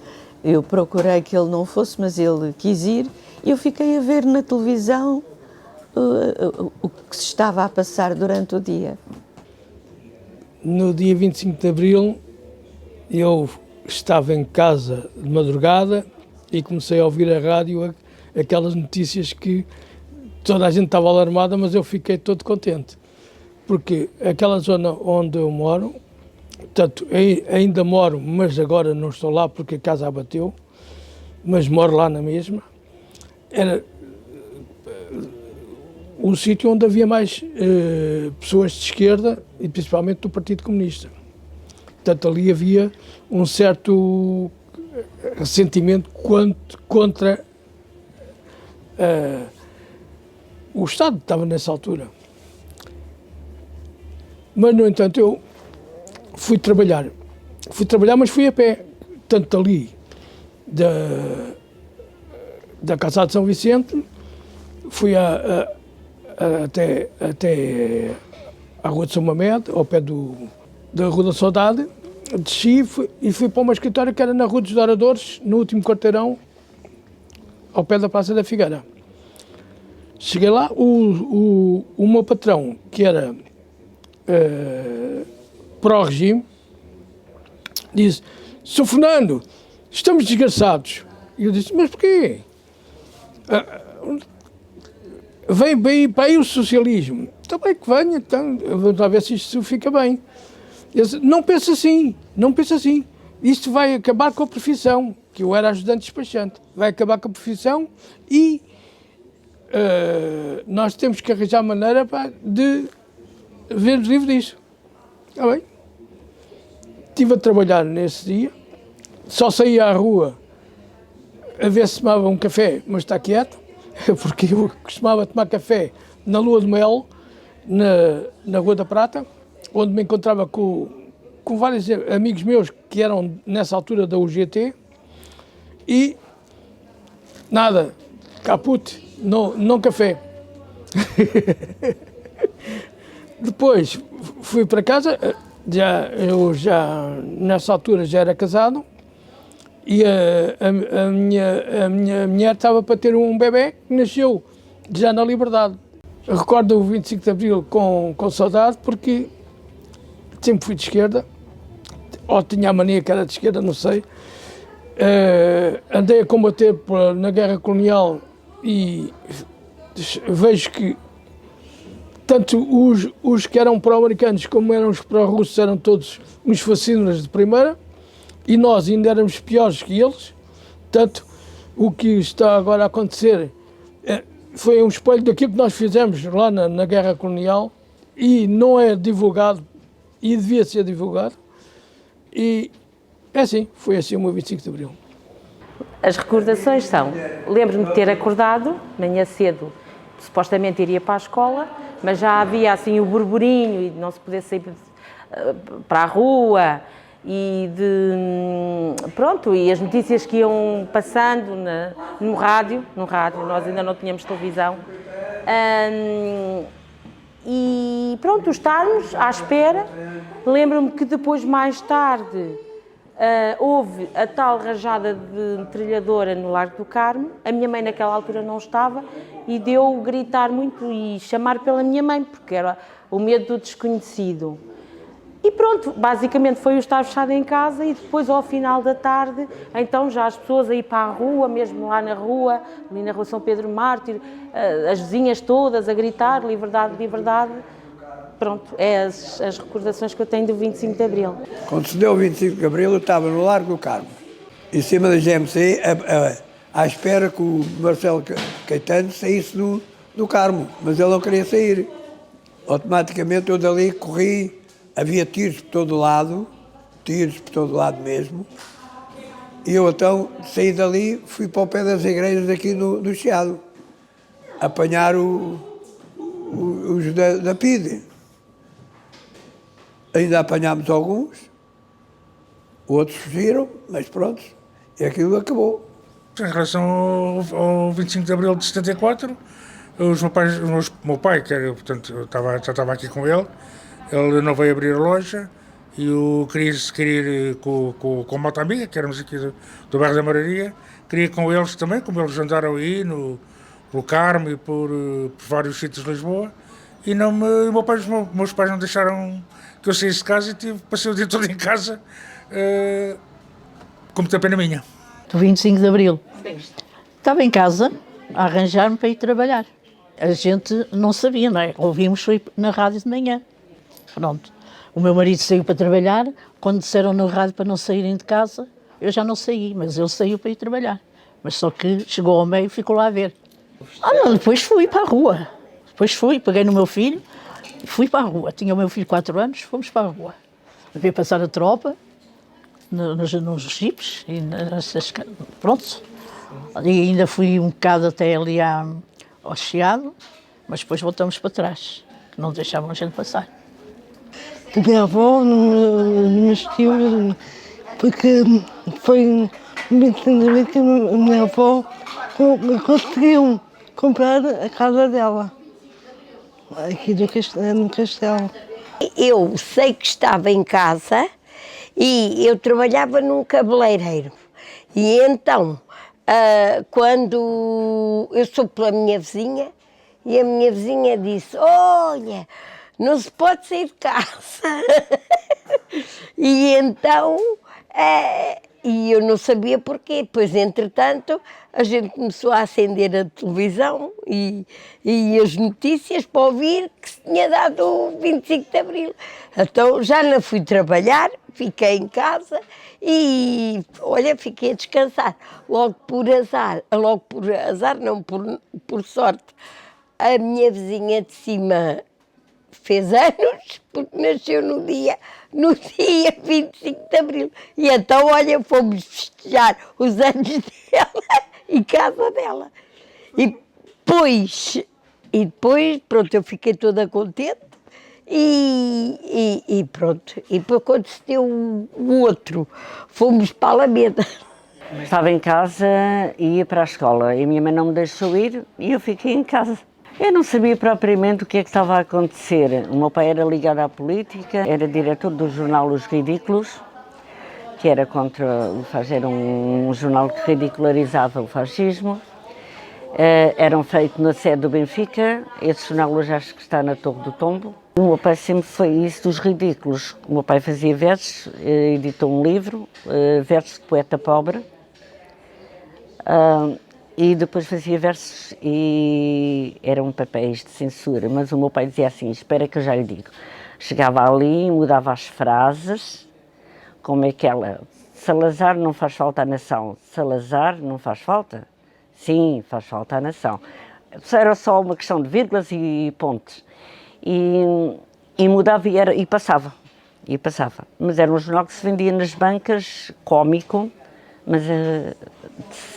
Eu procurei que ele não fosse, mas ele quis ir, e eu fiquei a ver na televisão o que se estava a passar durante o dia. No dia 25 de Abril, eu estava em casa de madrugada e comecei a ouvir a rádio aquelas notícias que toda a gente estava alarmada, mas eu fiquei todo contente. Porque aquela zona onde eu moro, portanto, ainda moro, mas agora não estou lá porque a casa abateu, mas moro lá na mesma, era um sítio onde havia mais pessoas de esquerda e principalmente do Partido Comunista. Portanto, ali havia um certo ressentimento contra o Estado que estava nessa altura. Mas, no entanto, eu fui trabalhar, mas fui a pé, tanto ali da Calçada de São Vicente, fui até à Rua de São Mamed, ao pé da Rua da Saudade, desci e fui para uma escritório que era na Rua dos Douradores, no último quarteirão, ao pé da Praça da Figueira. Cheguei lá, o meu patrão, que era pró-regime, disse: "Sr. Fernando, estamos desgraçados." E eu disse: "Mas porquê? Vem para aí o socialismo." "Está bem que venha, então, vamos lá ver se isto fica bem." Eu disse: Não pensa assim. Isto vai acabar com a profissão. que eu era ajudante despachante. Vai acabar com a profissão e nós temos que arranjar maneira de vermos livre disso. Está bem? Estive a trabalhar nesse dia, só saía à rua a ver se tomava um café, mas está quieto, porque eu costumava tomar café na Lua de Mel, na Rua da Prata, onde me encontrava com vários amigos meus que eram nessa altura da UGT, e nada, caput, não café. Depois fui para casa, eu já nessa altura já era casado, e a minha mulher estava para ter um bebê que nasceu já na Liberdade. Eu recordo o 25 de Abril com saudade, porque sempre fui de esquerda, ou tinha a mania que era de esquerda, não sei. Andei a combater na guerra colonial e vejo que tanto os que eram pró-americanos como eram os pró-russos eram todos uns fascínoras de primeira, e nós ainda éramos piores que eles. Portanto, o que está agora a acontecer foi um espelho daquilo que nós fizemos lá na guerra colonial, e não é divulgado, e devia ser divulgado, e é assim, foi assim o meu 25 de Abril. As recordações são, lembro-me de ter acordado, manhã cedo, supostamente iria para a escola, mas já havia assim o burburinho e não se poder sair para a rua, e pronto, e as notícias que iam passando no rádio, nós ainda não tínhamos televisão, e pronto, estarmos à espera. Lembro-me que depois, mais tarde, houve a tal rajada de metralhadora no Largo do Carmo. A minha mãe naquela altura não estava e deu gritar muito e chamar pela minha mãe, porque era o medo do desconhecido. E pronto, basicamente foi o estar fechado em casa, e depois ao final da tarde, então já as pessoas a ir para a rua, mesmo lá na rua, ali na Rua São Pedro Mártir, as vizinhas todas a gritar liberdade, liberdade. Pronto, é as recordações que eu tenho do 25 de Abril. Quando se deu o 25 de Abril, eu estava no Largo do Carmo, em cima da GMC, à espera que o Marcelo Caetano saísse do Carmo, mas ele não queria sair. Automaticamente eu dali corri. Havia tiros por todo lado mesmo, e eu então saí dali, fui para o pé das igrejas aqui do Chiado, apanhar os da PIDE. Ainda apanhámos alguns, outros fugiram, mas pronto, e aquilo acabou. Em relação ao 25 de Abril de 74, o meu pai, que era, portanto, eu já estava aqui com ele não veio abrir a loja, e eu queria ir com a malta amiga, que éramos aqui do bairro da Moraria, queria ir com eles também, como eles andaram aí pelo Carmo e por vários sítios de Lisboa, e meus pais não deixaram que eu saísse de casa, e passei o dia todo em casa, com muita pena minha. Do 25 de Abril. Estava em casa a arranjar-me para ir trabalhar. A gente não sabia, não é? Ouvimos foi na rádio de manhã. Pronto. O meu marido saiu para trabalhar. Quando disseram no rádio para não saírem de casa, eu já não saí, mas ele saiu para ir trabalhar. Mas só que chegou ao meio e ficou lá a ver. Não, depois fui para a rua. Peguei no meu filho e fui para a rua. Tinha o meu filho 4 anos, fomos para a rua. Ver passar a tropa nos jipes e pronto. E ainda fui um bocado até ali ao Chiado, mas depois voltamos para trás, que não deixavam a gente passar. A minha avó não investiu, porque foi que a minha avó conseguiu comprar a casa dela, aqui no Castelo. Eu sei que estava em casa e eu trabalhava num cabeleireiro. E então, quando eu sou pela minha vizinha, e a minha vizinha disse, olha, não se pode sair de casa. E então E eu não sabia porquê. Depois, entretanto, a gente começou a acender a televisão e as notícias para ouvir que se tinha dado o 25 de Abril. Então já não fui trabalhar, fiquei em casa e, olha, fiquei a descansar. Logo por azar, não, por sorte, a minha vizinha de cima fez anos, porque nasceu no dia 25 de Abril. E então, olha, fomos festejar os anos dela e casa dela. E depois, pronto, eu fiquei toda contente e pronto. E depois, quando se deu o outro, fomos para a Alameda. Estava em casa e ia para a escola e a minha mãe não me deixou ir e eu fiquei em casa. Eu não sabia propriamente o que é que estava a acontecer. O meu pai era ligado à política, era diretor do jornal Os Ridículos, que era contra o fascismo, era um jornal que ridicularizava o fascismo. Eram feitos na sede do Benfica, esse jornal hoje acho que está na Torre do Tombo. O meu pai sempre foi isso dos ridículos. O meu pai fazia versos, editou um livro, versos de poeta pobre. E depois fazia versos e eram papéis de censura, mas o meu pai dizia assim, espera que eu já lhe digo. Chegava ali, mudava as frases, como é que ela, Salazar não faz falta à nação, Salazar não faz falta? Sim, faz falta à nação. Era só uma questão de vírgulas e pontos. E mudava e passava. Mas era um jornal que se vendia nas bancas, cómico, mas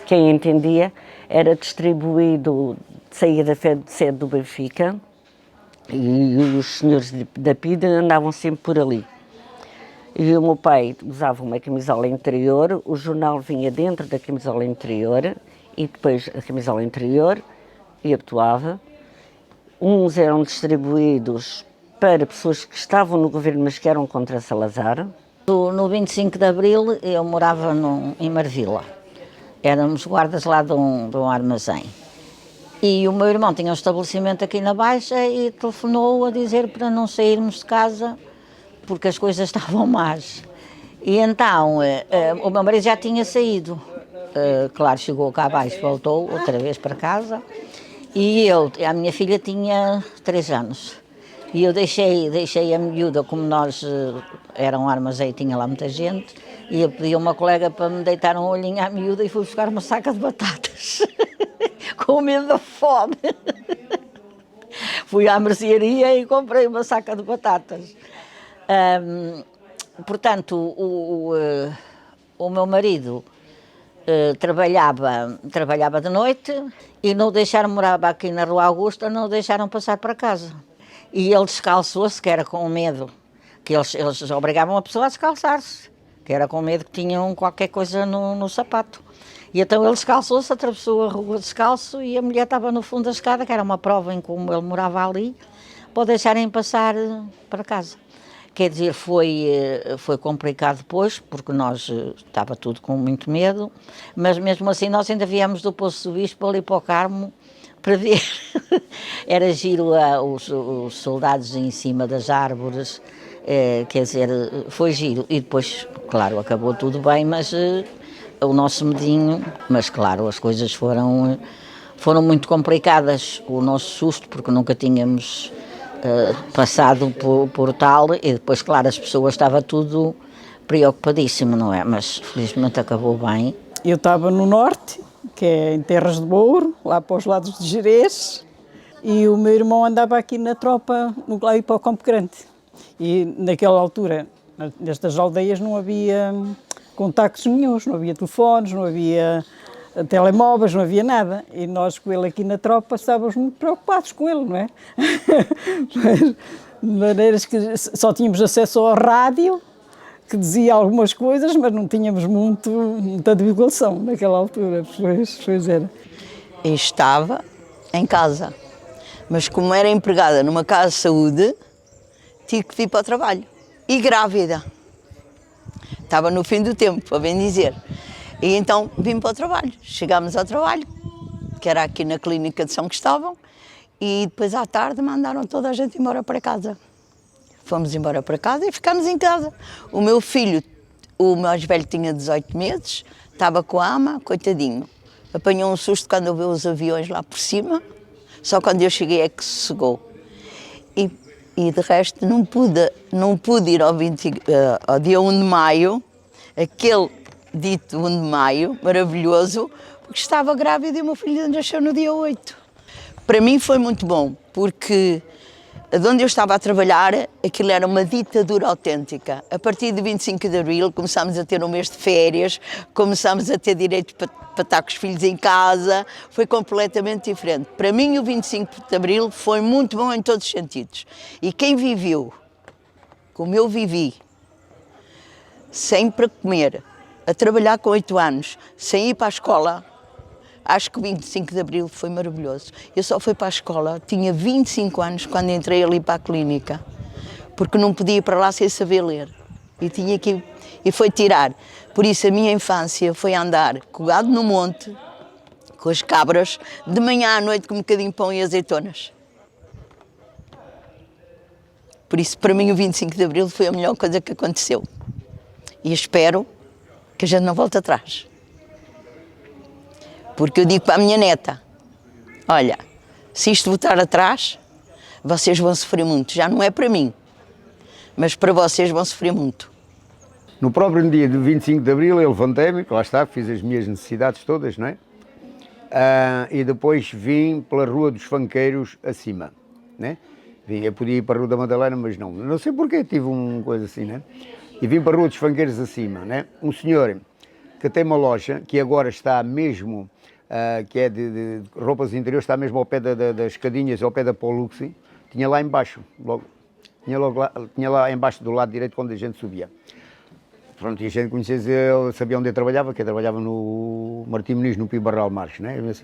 quem entendia era distribuído, saía da sede do Benfica e os senhores da PIDE andavam sempre por ali. E o meu pai usava uma camisola interior, o jornal vinha dentro da camisola interior e depois a camisola interior e abotoava. Uns eram distribuídos para pessoas que estavam no governo, mas que eram contra Salazar. No 25 de Abril eu morava em Marvila. Éramos guardas lá de um armazém. E o meu irmão tinha um estabelecimento aqui na Baixa e telefonou a dizer para não sairmos de casa porque as coisas estavam más. E então o meu marido já tinha saído. Claro, chegou cá abaixo, voltou outra vez para casa. E a minha filha tinha 3 anos. E eu deixei a miúda, como nós era um armazém, tinha lá muita gente, e eu pedi a uma colega para me deitar um olhinho à miúda e fui buscar uma saca de batatas, com medo da fome. Fui à mercearia e comprei uma saca de batatas. Portanto, o meu marido trabalhava de noite e não deixaram, morava aqui na Rua Augusta, não deixaram passar para casa. E ele descalçou-se, que era com medo, que eles obrigavam a pessoa a descalçar-se, que era com medo que tinham qualquer coisa no sapato. E então ele descalçou-se, atravessou a rua descalço e a mulher estava no fundo da escada, que era uma prova em como ele morava ali, para deixarem passar para casa. Quer dizer, foi complicado depois, porque estava tudo com muito medo, mas mesmo assim nós ainda viemos do Poço do Bispo ali para o Carmo, para ver. Era giro os soldados em cima das árvores, quer dizer, foi giro. E depois, claro, acabou tudo bem, mas o nosso medinho, mas claro, as coisas foram muito complicadas, o nosso susto, porque nunca tínhamos passado por tal, e depois, claro, as pessoas estavam tudo preocupadíssimo, não é? Mas felizmente acabou bem. Eu estava no norte, que é em Terras de Bouro, lá para os lados de Gerês, e o meu irmão andava aqui na tropa, lá para o Campo Grande. E naquela altura, nestas aldeias, não havia contactos nenhuns, não havia telefones, não havia telemóveis, não havia nada. E nós, com ele aqui na tropa, estávamos muito preocupados com ele, não é? De maneiras que só tínhamos acesso ao rádio, que dizia algumas coisas, mas não tínhamos muita divulgação naquela altura, pois era. Eu estava em casa, mas como era empregada numa casa de saúde, tive que vir para o trabalho. E grávida. Estava no fim do tempo, a bem dizer. E então vim para o trabalho. Chegámos ao trabalho, que era aqui na clínica de São Cristóvão, e depois à tarde mandaram toda a gente embora para casa. Fomos embora para casa e ficámos em casa. O meu filho, o mais velho tinha 18 meses, estava com a ama, coitadinho. Apanhou um susto quando ouviu os aviões lá por cima, só quando eu cheguei é que sossegou. E de resto não pude ir ao dia 1 de maio, aquele dito 1 de maio, maravilhoso, porque estava grávida e o meu filho nasceu no dia 8. Para mim foi muito bom, porque de onde eu estava a trabalhar, aquilo era uma ditadura autêntica. A partir de 25 de Abril começámos a ter um mês de férias, começámos a ter direito para estar com os filhos em casa, foi completamente diferente. Para mim o 25 de Abril foi muito bom em todos os sentidos. E quem viveu, como eu vivi, sem para comer, a trabalhar com 8 anos, sem ir para a escola, acho que o 25 de Abril foi maravilhoso. Eu só fui para a escola, tinha 25 anos quando entrei ali para a clínica, porque não podia ir para lá sem saber ler. E foi tirar. Por isso a minha infância foi andar colgado no monte, com as cabras, de manhã à noite com um bocadinho de pão e azeitonas. Por isso, para mim, o 25 de Abril foi a melhor coisa que aconteceu. E espero que a gente não volte atrás. Porque eu digo para a minha neta, olha, se isto voltar atrás, vocês vão sofrer muito. Já não é para mim, mas para vocês vão sofrer muito. No próprio dia do 25 de Abril eu levantei-me, lá está, fiz as minhas necessidades todas, não é? E depois vim pela Rua dos Fanqueiros acima, né? Eu podia ir para a Rua da Madalena, mas não sei porquê, tive uma coisa assim, né? E vim para a Rua dos Fanqueiros acima, né? Um senhor que tem uma loja, que agora está mesmo, que é de roupas interiores, está mesmo ao pé das escadinhas, ao pé da Pauluxi, tinha lá embaixo, tinha lá embaixo do lado direito quando a gente subia. Pronto, e a gente conhecia ele, sabia onde eu trabalhava, que eu trabalhava no Martim Muniz, no Pio Barral Marques, né? Eu disse,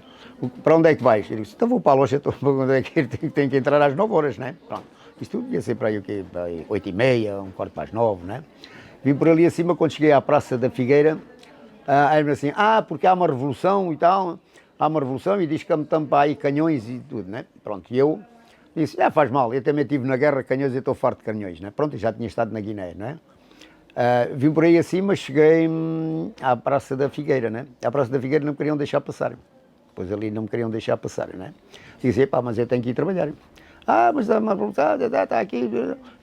para onde é que vais? Ele disse, então vou para a loja, onde é que tenho que entrar às 9 horas, né? Pronto, isto tudo ia ser para aí o quê? 8h30, 8:45, né? Vim por ali acima, quando cheguei à Praça da Figueira, aí me assim, porque há uma revolução e tal, há uma revolução e diz que me tampa aí canhões e tudo, né? Pronto, e eu disse, faz mal, eu também estive na guerra canhões e estou farto de canhões, né? Pronto, já tinha estado na Guiné, né? Vim por aí acima, cheguei à Praça da Figueira, né? À Praça da Figueira não me queriam deixar passar, pois ali não me queriam deixar passar, né? Disse, mas eu tenho que ir trabalhar. Mas dá uma revolução, está aqui,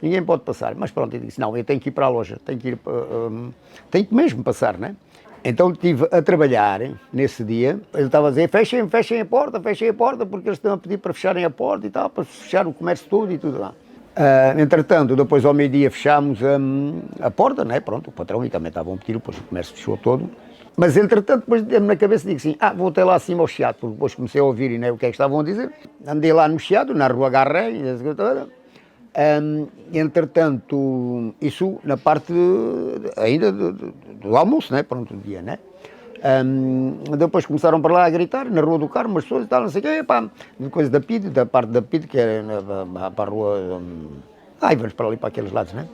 ninguém pode passar. Mas pronto, eu disse, não, eu tenho que ir para a loja, tenho que mesmo passar, né? Então estive a trabalhar nesse dia, ele estava a dizer, fechem a porta, porque eles estão a pedir para fecharem a porta e tal, para fechar o comércio todo e tudo lá. Entretanto, depois ao meio-dia fechámos a porta, né? Pronto, o patrão e também estavam a pedir, depois o comércio fechou todo. Mas entretanto, depois deu-me na cabeça, digo assim, vou até lá acima ao Chiado, porque depois comecei a ouvir o que é que estavam a dizer. Andei lá no Chiado, na Rua Garré, entretanto, isso na parte ainda do almoço, né? Pronto, do dia, né? Depois começaram para lá a gritar, na Rua do Carmo, as pessoas e tal, não sei o quê, coisa da PID, da parte da PID, que era para a Rua Aivas, para ali, para aqueles lados, né?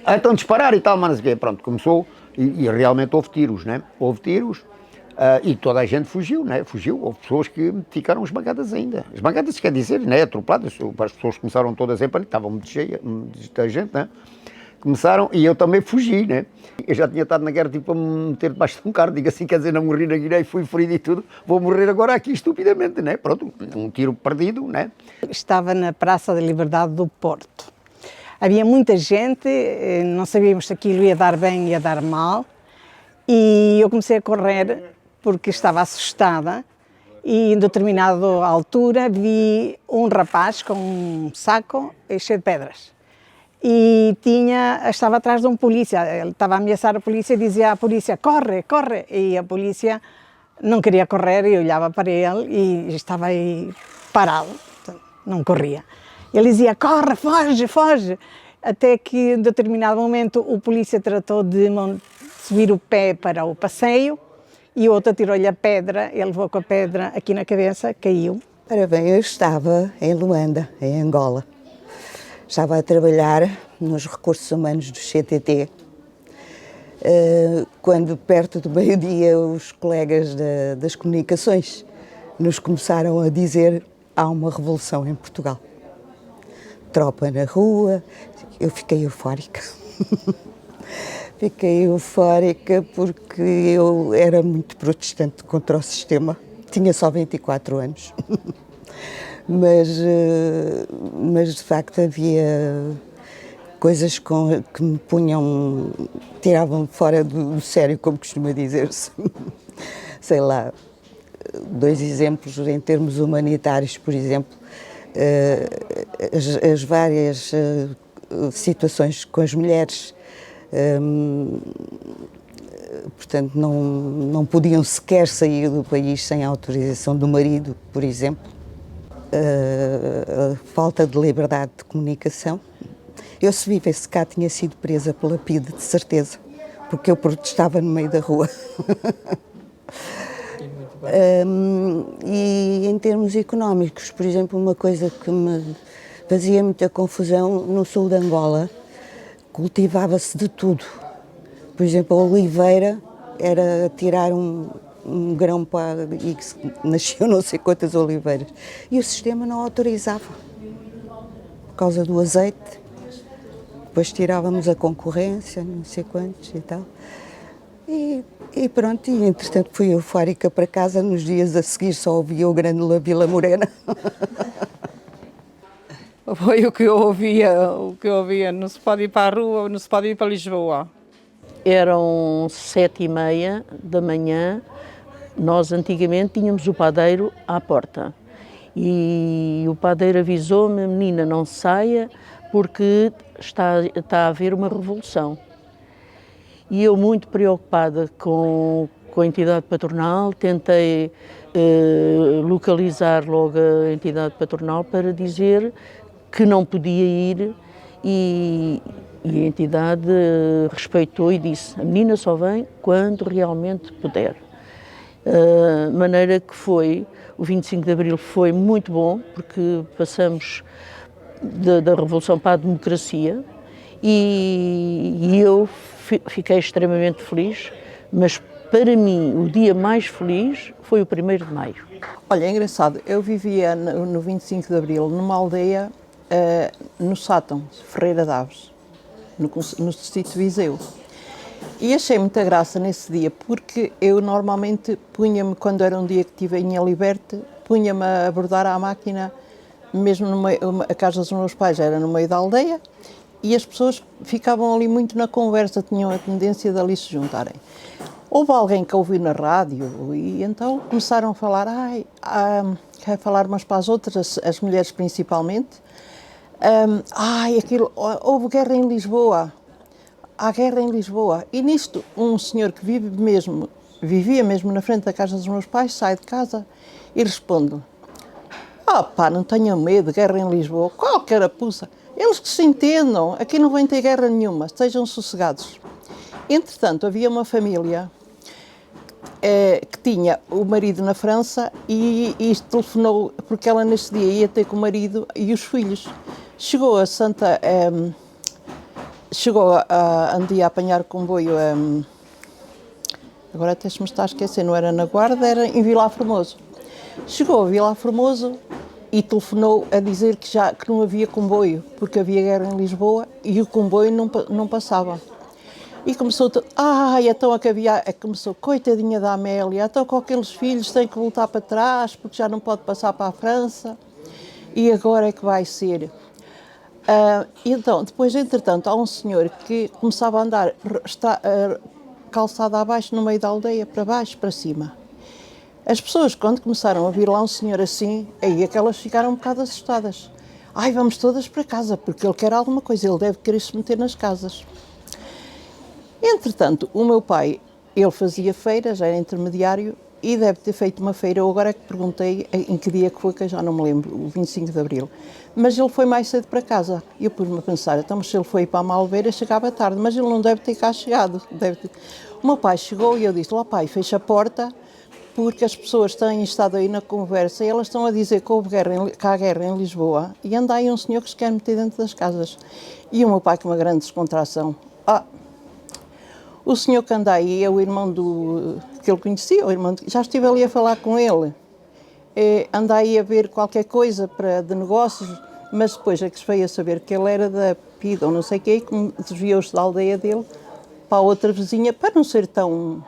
Então disparar e tal, mas não sei o quê, pronto, começou, e realmente houve tiros, né? Houve tiros, e toda a gente fugiu, né? Fugiu, houve pessoas que ficaram esmagadas ainda. Esmagadas quer dizer, né? Atropeladas, as pessoas começaram todas em pânico, estavam muito cheias, muita gente, né? Começaram, e eu também fugi, né? Eu já tinha estado na guerra, tipo, para me meter debaixo de um carro, digo assim, quer dizer, não morri na Guiné, fui ferido e tudo, vou morrer agora aqui estupidamente, né? Pronto, um tiro perdido, né? Estava na Praça da Liberdade do Porto. Havia muita gente, não sabíamos se aquilo ia dar bem, ia dar mal, e eu comecei a correr porque estava assustada, e em determinada altura vi um rapaz com um saco cheio de pedras. E estava atrás de um polícia, ele estava a ameaçar a polícia e dizia à polícia, corre, corre, e a polícia não queria correr e olhava para ele e estava aí parado, não corria. Ele dizia, corre, foge, foge, até que em determinado momento o polícia tratou de subir o pé para o passeio e o outro atirou-lhe a pedra, ele levou com a pedra aqui na cabeça, caiu. Ora bem, eu estava em Luanda, em Angola. Estava a trabalhar nos recursos humanos do CTT, quando perto do meio-dia os colegas das comunicações nos começaram a dizer há uma revolução em Portugal. Tropa na rua, eu fiquei eufórica. Fiquei eufórica porque eu era muito protestante contra o sistema. Tinha só 24 anos. Mas de facto havia coisas que me punham, tiravam fora do sério, como costuma dizer-se. Sei lá, 2 exemplos em termos humanitários, por exemplo, as várias situações com as mulheres, portanto não podiam sequer sair do país sem a autorização do marido, por exemplo. A falta de liberdade de comunicação. Eu, se vivesse cá, tinha sido presa pela PIDE, de certeza, porque eu protestava no meio da rua. E em termos económicos, por exemplo, uma coisa que me fazia muita confusão, no sul de Angola, cultivava-se de tudo. Por exemplo, a oliveira era tirar um grão para e nasciam não sei quantas oliveiras. E o sistema não autorizava, por causa do azeite. Depois tirávamos a concorrência, não sei quantos e tal. E pronto, e entretanto fui eufórica para casa. Nos dias a seguir só ouvia o Grândola Vila Morena. Foi o que eu ouvia, não se pode ir para a rua, não se pode ir para Lisboa. Eram 7h30 da manhã, nós antigamente tínhamos o padeiro à porta e o padeiro avisou-me: menina, não saia porque está a haver uma revolução. E eu, muito preocupada com a entidade patronal, tentei localizar logo a entidade patronal para dizer que não podia ir e a entidade respeitou e disse: a menina só vem quando realmente puder. Maneira que foi, o 25 de Abril foi muito bom, porque passamos da revolução para a democracia e eu fiquei extremamente feliz, mas para mim o dia mais feliz foi o 1º de Maio. Olha, é engraçado, eu vivia no 25 de Abril numa aldeia no Sátão, Ferreira de Aves, no distrito de Viseu. E achei muita graça nesse dia, porque eu normalmente punha-me, quando era um dia que estive em Aliberte, punha-me a bordar à máquina, mesmo no meio, a casa dos meus pais era no meio da aldeia, e as pessoas ficavam ali muito na conversa, tinham a tendência de ali se juntarem. Houve alguém que ouviu na rádio e então começaram a falar, a falar umas para as outras, as mulheres principalmente, houve guerra em Lisboa. Há guerra em Lisboa. E nisto, um senhor que vivia mesmo na frente da casa dos meus pais, sai de casa e responde: não tenham medo, guerra em Lisboa, qual carapuça? Eles que se entendam, aqui não vem ter guerra nenhuma, estejam sossegados. Entretanto, havia uma família que tinha o marido na França e telefonou, porque ela nesse dia ia ter com o marido e os filhos. Chegou a um dia a apanhar comboio, agora até se me está a esquecer, não era na Guarda, era em Vilar Formoso. Chegou a Vilar Formoso e telefonou a dizer que não havia comboio, porque havia guerra em Lisboa e o comboio não passava. E começou, começou, coitadinha da Amélia, então com aqueles filhos tem que voltar para trás, porque já não pode passar para a França, e agora é que vai ser. Então, depois, entretanto, há um senhor que começava a andar calçada abaixo no meio da aldeia, para baixo, para cima. As pessoas, quando começaram a vir lá um senhor assim, aí aquelas ficaram um bocado assustadas. Vamos todas para casa, porque ele quer alguma coisa, ele deve querer se meter nas casas. Entretanto, o meu pai, ele fazia feiras, era intermediário, e deve ter feito uma feira, eu agora é que perguntei em que dia que foi, que eu já não me lembro, o 25 de Abril. Mas ele foi mais cedo para casa. E eu pus-me a pensar, então, mas se ele foi para a Malveira, chegava tarde, mas ele não deve ter cá chegado. O meu pai chegou e eu disse: lá pai, fecha a porta, porque as pessoas têm estado aí na conversa e elas estão a dizer que há guerra em Lisboa e anda aí um senhor que se quer meter dentro das casas. E o meu pai, com uma grande descontração: o senhor que anda aí é o irmão que ele conhecia, já estive ali a falar com ele, anda aí a ver qualquer coisa de negócios, mas depois é que se veio a saber que ele era da PIDE ou não sei o quê, que desviou-se da aldeia dele para a outra vizinha, para não ser tão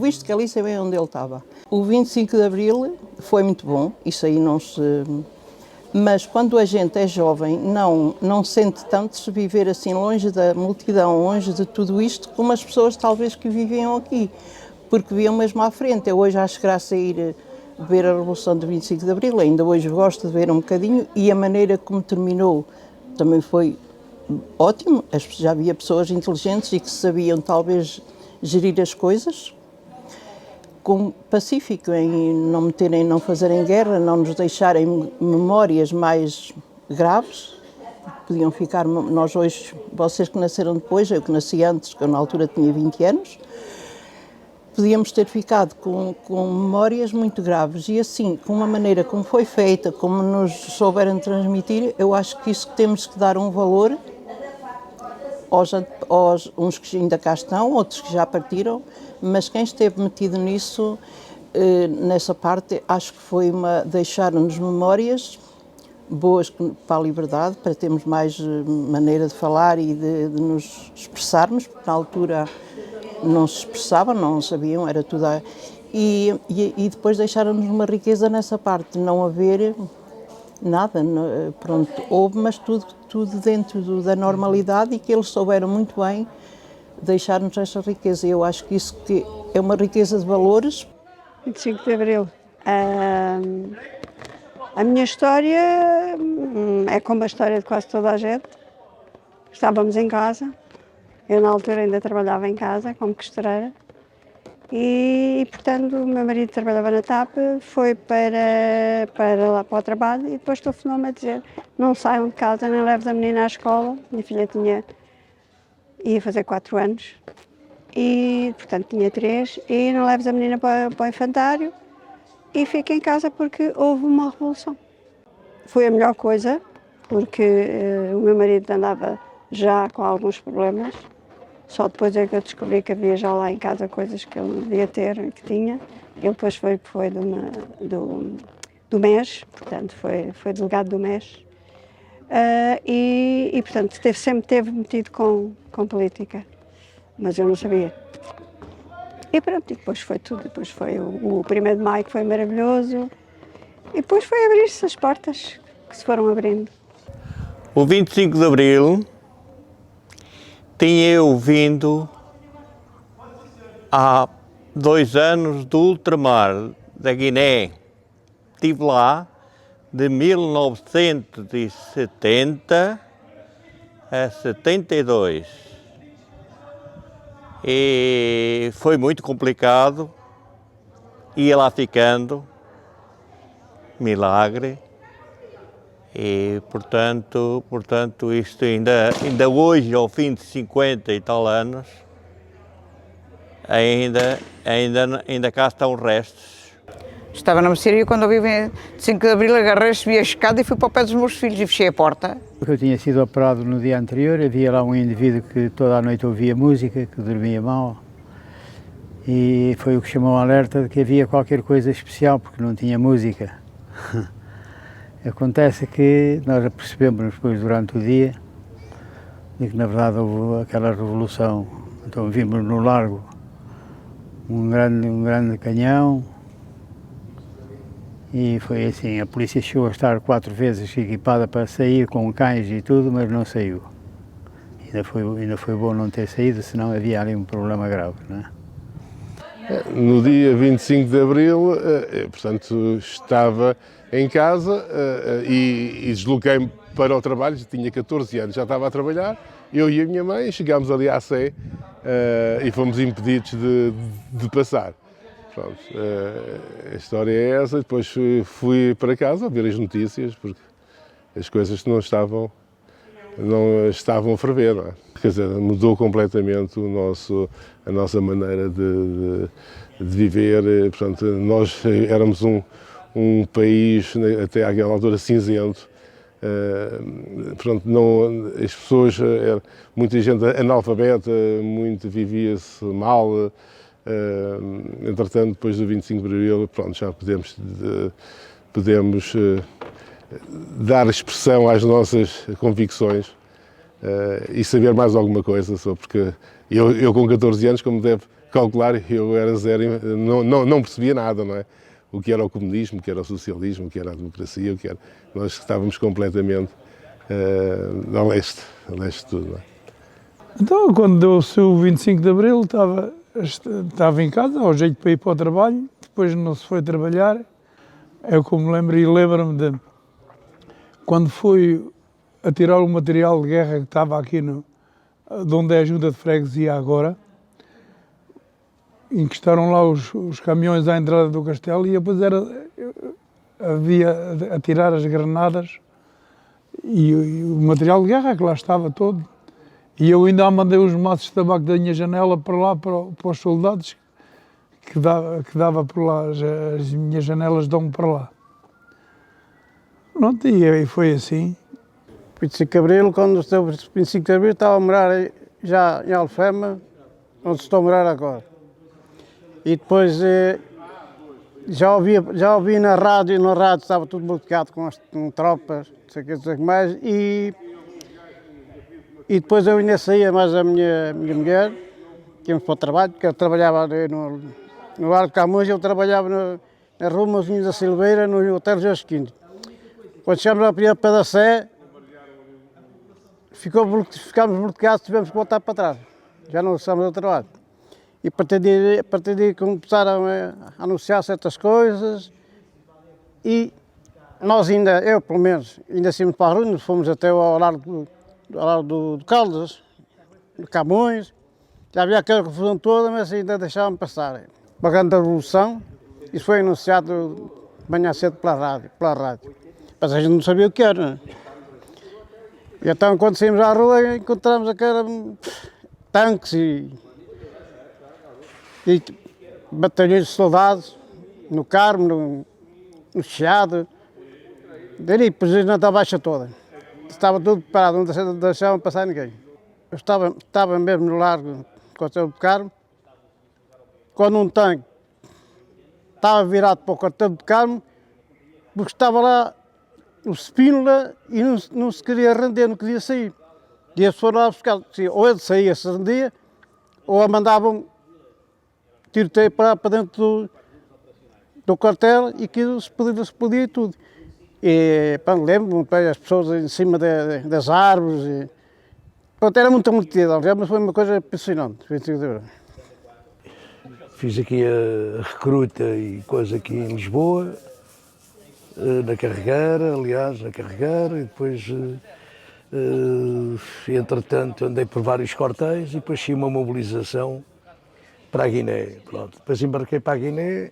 visto, que ali sabia onde ele estava. O 25 de Abril foi muito bom, isso aí não se... Mas quando a gente é jovem, não sente tanto se viver assim longe da multidão, longe de tudo isto, como as pessoas talvez que viviam aqui, porque viam mesmo à frente. Eu hoje acho graça a ir ver a Revolução de 25 de Abril, ainda hoje gosto de ver um bocadinho, e a maneira como terminou também foi ótimo. Já havia pessoas inteligentes e que sabiam talvez gerir as coisas, com pacífico, em não fazerem guerra, não nos deixarem memórias mais graves. Podiam ficar, nós hoje, vocês que nasceram depois, eu que nasci antes, que eu na altura tinha 20 anos, podíamos ter ficado com memórias muito graves. E assim, com a maneira como foi feita, como nos souberam transmitir, eu acho que isso temos que dar um valor aos uns que ainda cá estão, outros que já partiram, mas quem esteve metido nisso, nessa parte, acho que foi deixaram-nos memórias boas para a liberdade, para termos mais maneira de falar e de nos expressarmos, porque na altura não se expressavam, não sabiam, era tudo... E depois deixaram-nos uma riqueza nessa parte, não haver nada, pronto, houve, mas tudo dentro da normalidade, e que eles souberam muito bem deixar-nos esta riqueza. Eu acho que isso que é uma riqueza de valores. 25 de Abril. A minha história é como a história de quase toda a gente. Estávamos em casa, eu na altura ainda trabalhava em casa como costureira, e portanto o meu marido trabalhava na TAP, foi para lá para o trabalho, e depois telefonou-me a dizer: não saiam de casa, nem leves a menina à escola. Minha filha ia fazer 4 anos, e portanto tinha 3, e não leves a menina para o infantário e fica em casa porque houve uma revolução. Foi a melhor coisa, porque o meu marido andava já com alguns problemas, só depois é que eu descobri que havia já lá em casa coisas que ele não devia ter e que tinha. Ele depois foi do MES, portanto foi delegado do MES. E portanto sempre esteve metido com política, mas eu não sabia. E pronto, e depois foi tudo. Depois foi o 1º de Maio, que foi maravilhoso, e depois foi abrir-se as portas que se foram abrindo. O 25 de Abril tinha eu vindo há 2 anos do ultramar da Guiné. Estive lá de 1970 a 72. E foi muito complicado, ia lá ficando, milagre, e portanto isto ainda hoje, ao fim de 50 e tal anos, ainda cá estão restos. Estava na mercearia e quando eu vi 25 de Abril agarrei, subi a escada e fui para o pé dos meus filhos e fechei a porta. Eu tinha sido operado no dia anterior, havia lá um indivíduo que toda a noite ouvia música, que dormia mal, e foi o que chamou o alerta de que havia qualquer coisa especial, porque não tinha música. Acontece que nós percebemos depois durante o dia de que na verdade houve aquela revolução. Então vimos no largo um grande canhão, e foi assim, a polícia chegou a estar 4 vezes equipada para sair com cães e tudo, mas não saiu. Ainda foi bom não ter saído, senão havia ali um problema grave, não é? No dia 25 de Abril, portanto, estava em casa e desloquei-me para o trabalho, tinha 14 anos, já estava a trabalhar, eu e a minha mãe chegámos ali à Sé e fomos impedidos de passar. Pronto, a história é essa. Depois fui para casa a ver as notícias, porque as coisas não estavam a ferver, não é? Quer dizer, mudou completamente a nossa maneira de viver. Portanto, nós éramos um país, até àquela altura, cinzento. Portanto, as pessoas, muita gente analfabeta, muito vivia-se mal. Entretanto, depois do 25 de Abril, pronto, já podemos dar expressão às nossas convicções e saber mais alguma coisa, só porque Eu com 14 anos, como deve calcular, eu era zero, não percebia nada, não é? O que era o comunismo, o que era o socialismo, o que era a democracia, o que era... Nós estávamos completamente a leste de tudo, não é? Então, quando deu-se o 25 de Abril, estava em casa, ao jeito para ir para o trabalho, depois não se foi trabalhar. É como me lembro, e lembro-me de quando fui a tirar o material de guerra que estava aqui de onde é a junta de freguesia agora, encostaram lá os caminhões à entrada do castelo e depois havia a tirar as granadas e o material de guerra que lá estava todo. E eu ainda mandei os maços de tabaco da minha janela para lá, para os soldados, que dava por lá, as minhas janelas dão para lá. Pronto, e foi assim. 25 de Abril, quando esteve 25 de Abril, estava a morar já em Alfama, onde estou a morar agora. E depois já ouvi na rádio estava tudo bloqueado com tropas, não sei o que mais, e depois eu ainda saía mais a minha mulher, que íamos para o trabalho, porque eu trabalhava ali no Largo de Camões, eu trabalhava na Rua Mozinho da Silveira, no Hotel Jorge V. Quando chegámos ao pé da Sé, ficámos bloqueados, tivemos que voltar para trás, já não estávamos a trabalho. E a partir daí começaram a anunciar certas coisas e nós eu pelo menos, ainda saímos para a rua, fomos até ao Largo do Caldas, de Camões, já havia aquela confusão toda, mas ainda deixavam passar. Uma grande revolução, isso foi anunciado de manhã cedo pela rádio. Mas a gente não sabia o que era, não é? E então, quando saímos à rua, encontramos tanques e batalhões de soldados no Carmo, no Chiado, dali, depois na baixa toda. Estava tudo parado, não deixavam passar ninguém. Eu estava mesmo no Largo do Carmo, quando um tanque estava virado para o quartel do Carmo, porque estava lá o Spínola e não se queria render, não queria sair. E eles foram lá buscar, ou ele saía, se rendia, ou a mandavam tiroteio para dentro do quartel e que se explodia e tudo. E lembro-me, as pessoas em cima das árvores. E, pronto, era muita multidão, mas foi uma coisa impressionante. Fiz aqui a recruta e coisa aqui em Lisboa, na Carregueira, e depois, entretanto, andei por vários quartéis e depois tinha uma mobilização para a Guiné. Pronto. Depois embarquei para a Guiné.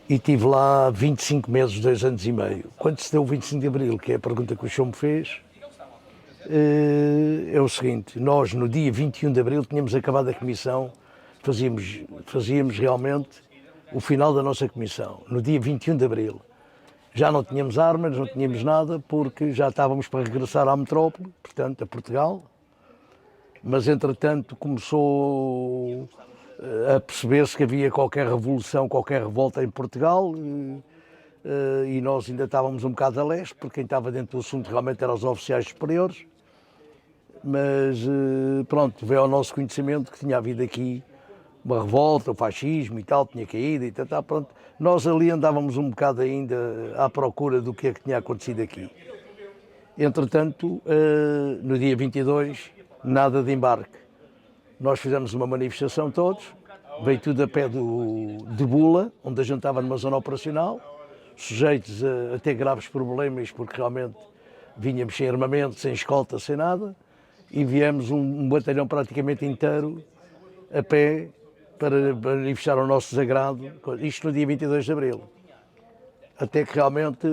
E estive lá 25 meses, 2 anos e meio. Quando se deu o 25 de Abril, que é a pergunta que o senhor me fez, é o seguinte: nós no dia 21 de Abril tínhamos acabado a comissão, fazíamos realmente o final da nossa comissão, no dia 21 de Abril. Já não tínhamos armas, não tínhamos nada, porque já estávamos para regressar à metrópole, portanto a Portugal, mas entretanto começou a perceber-se que havia qualquer revolução, qualquer revolta em Portugal, e nós ainda estávamos um bocado a leste, porque quem estava dentro do assunto realmente eram os oficiais superiores, mas pronto, veio ao nosso conhecimento que tinha havido aqui uma revolta, o fascismo e tal, tinha caído e tal, pronto. Nós ali andávamos um bocado ainda à procura do que é que tinha acontecido aqui. Entretanto, no dia 22, nada de embarque. Nós fizemos uma manifestação todos, veio tudo a pé de Bula, onde a gente estava numa zona operacional, sujeitos a ter graves problemas, porque realmente vinhamos sem armamento, sem escolta, sem nada, e viemos um batalhão praticamente inteiro a pé para manifestar o nosso desagrado, isto no dia 22 de Abril. Até que realmente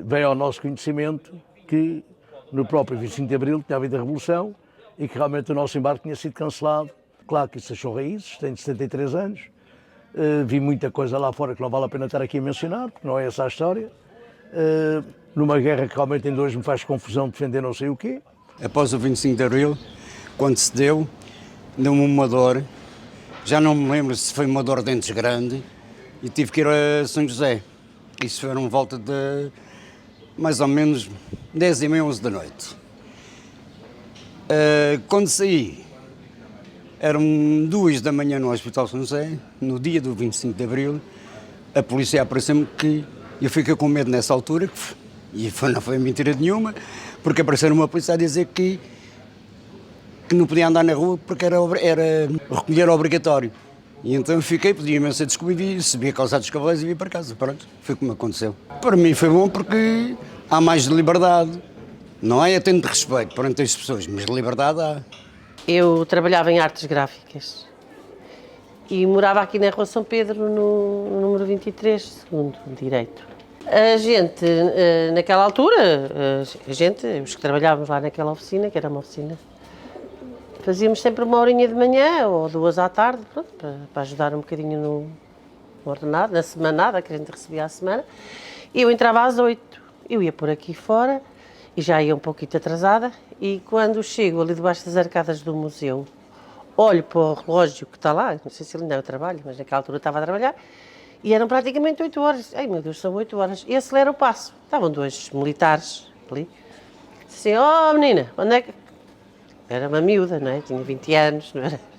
veio ao nosso conhecimento que no próprio 25 de Abril tinha havido a Revolução e que realmente o nosso embarque tinha sido cancelado. Claro que isso achou raízes, tenho 73 anos, vi muita coisa lá fora que não vale a pena estar aqui a mencionar, porque não é essa a história. Numa guerra que realmente ainda hoje me faz confusão defender não sei o quê. Após o 25 de Abril, quando se deu-me uma dor, já não me lembro se foi uma dor de dentes grande, e tive que ir a São José. Isso foram volta de mais ou menos 10h30, 11 da noite. Quando saí, eram 2 da manhã no Hospital São José, no dia do 25 de Abril, a polícia apareceu-me que eu fiquei com medo nessa altura, e não foi mentira nenhuma, porque apareceram uma polícia a dizer que não podia andar na rua porque era recolher obrigatório. E então eu fiquei, pedi imensa desculpa e subi a calçada dos Cavaleiros e vim para casa. Pronto, foi como aconteceu. Para mim foi bom porque há mais liberdade. Não é tendo respeito perante as pessoas, mas liberdade há. Eu trabalhava em artes gráficas e morava aqui na Rua São Pedro, no número 23, segundo direito. A gente, naquela altura, os que trabalhávamos lá naquela oficina, que era uma oficina, fazíamos sempre 1 horinha de manhã ou 2 à tarde, pronto, para ajudar um bocadinho no ordenado, na semanada que a gente recebia à semana. E eu entrava às 8, eu ia por aqui fora e já ia um pouquinho atrasada, e quando chego ali debaixo das arcadas do museu, olho para o relógio que está lá, não sei se ele ainda é o trabalho, mas naquela altura estava a trabalhar, e eram praticamente 8 horas. Ai meu Deus, são 8 horas. E acelera o passo. Estavam 2 militares ali. Disse assim, oh menina, onde é que... Era uma miúda, não é? Tinha 20 anos,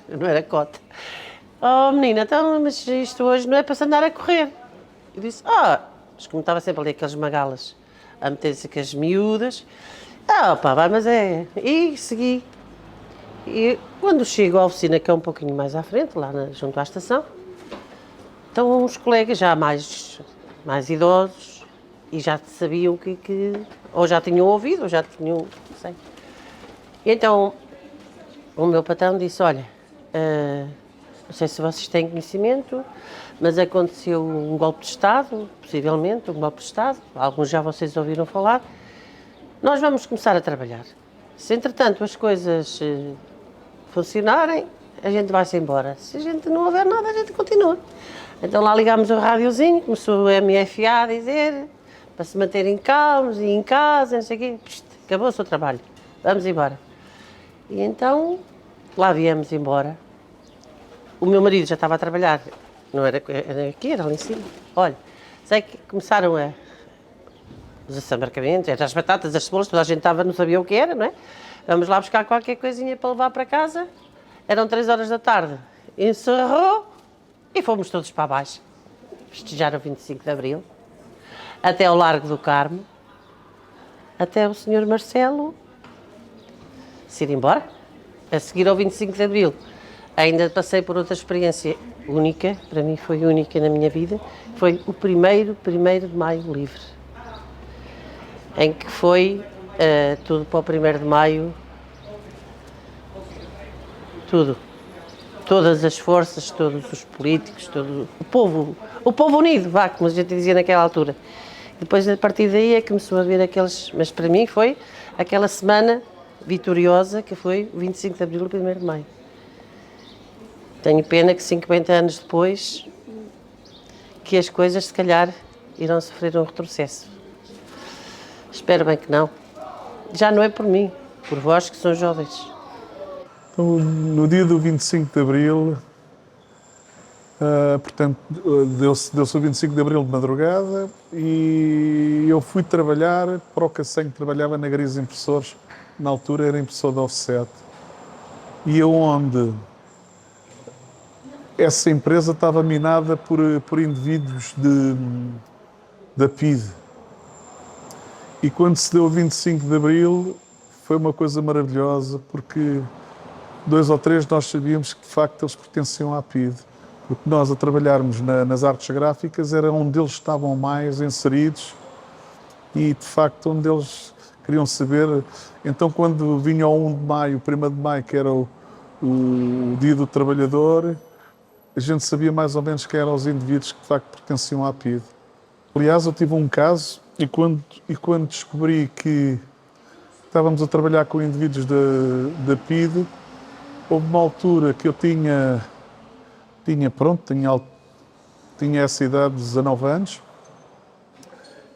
não era cota. Oh menina, então, mas isto hoje não é para se andar a correr. Eu disse, mas como estava sempre ali aqueles magalas a meter-se com as miúdas, pá, vai, mas é... E segui. E quando chego à oficina, que é um pouquinho mais à frente, lá junto à estação, estão uns colegas já mais idosos e já sabiam que ou já tinham ouvido, ou já tinham, não sei. E então o meu patrão disse, olha, não sei se vocês têm conhecimento, mas aconteceu um golpe de Estado, possivelmente um golpe de Estado, alguns já vocês ouviram falar, nós vamos começar a trabalhar. Se entretanto as coisas funcionarem, a gente vai-se embora. Se a gente não houver nada, a gente continua. Então lá ligámos o rádiozinho, começou o MFA a dizer, para se manterem calmos e em casa, não sei o quê, acabou o seu trabalho, vamos embora. E então, lá viemos embora. O meu marido já estava a trabalhar, não era aqui, era ali em cima. Olha, sei que começaram os assambarcamentos, as batatas, as cebolas, toda a gente não sabia o que era, não é? Vamos lá buscar qualquer coisinha para levar para casa. Eram 3 horas da tarde, encerrou e fomos todos para baixo. Festejar o 25 de Abril, até ao Largo do Carmo, até o Sr. Marcelo se ir embora. A seguir ao 25 de Abril, ainda passei por outra experiência única, para mim foi única na minha vida, foi o 1º de Maio livre, em que foi tudo para o 1º de Maio, tudo. Todas as forças, todos os políticos, todo o povo unido, vá, como a gente dizia naquela altura. Depois, a partir daí, é que começou a ver aqueles... Mas para mim foi aquela semana vitoriosa que foi o 25 de Abril e o 1º de Maio. Tenho pena que 50 anos depois, que as coisas, se calhar, irão sofrer um retrocesso. Espero bem que não. Já não é por mim, por vós que são jovens. No dia do 25 de Abril, portanto, deu-se o 25 de Abril de madrugada e eu fui trabalhar para o Cacém, que trabalhava na Gris Impressores, na altura era impressor da Offset, e onde essa empresa estava minada por indivíduos da PIDE. E quando se deu o 25 de Abril, foi uma coisa maravilhosa, porque 2 ou 3 nós sabíamos que de facto eles pertenciam à PIDE, porque nós a trabalharmos nas artes gráficas era onde eles estavam mais inseridos e de facto onde eles queriam saber. Então quando vinha o 1 de Maio, o 1º de Maio, que era o Dia do Trabalhador, a gente sabia mais ou menos quem eram os indivíduos que de facto pertenciam à PIDE. Aliás, eu tive um caso e quando descobri que estávamos a trabalhar com indivíduos da PIDE, houve uma altura que eu tinha essa idade de 19 anos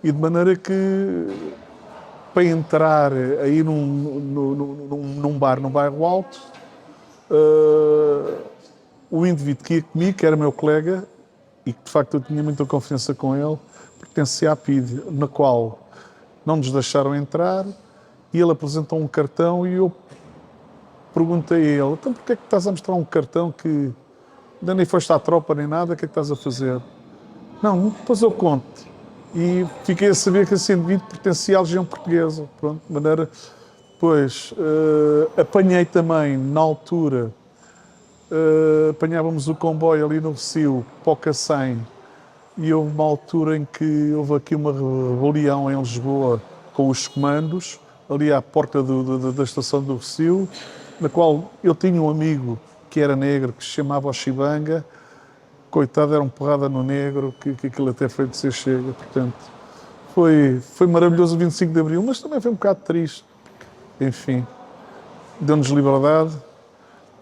e de maneira que para entrar aí num bar no bairro Alto, o indivíduo que ia comigo, que era meu colega e que de facto eu tinha muita confiança com ele, pertencia à PIDE, na qual não nos deixaram entrar e ele apresentou um cartão e eu perguntei a ele, então porquê é que estás a mostrar um cartão que ainda nem foste à tropa nem nada, o que é que estás a fazer? Não, depois eu conto. E fiquei a saber que esse indivíduo pertencia à Legião Portuguesa. Pronto, de maneira... Pois, apanhei também, na altura, apanhávamos o comboio ali no Recio, para o Cacém, e houve uma altura em que houve aqui uma rebelião em Lisboa com os comandos, ali à porta da estação do Recio, na qual eu tinha um amigo que era negro, que se chamava Oxibanga, coitado, era um porrada no negro, que aquilo até foi de ser chega, portanto, foi maravilhoso o 25 de Abril, mas também foi um bocado triste, enfim, deu-nos liberdade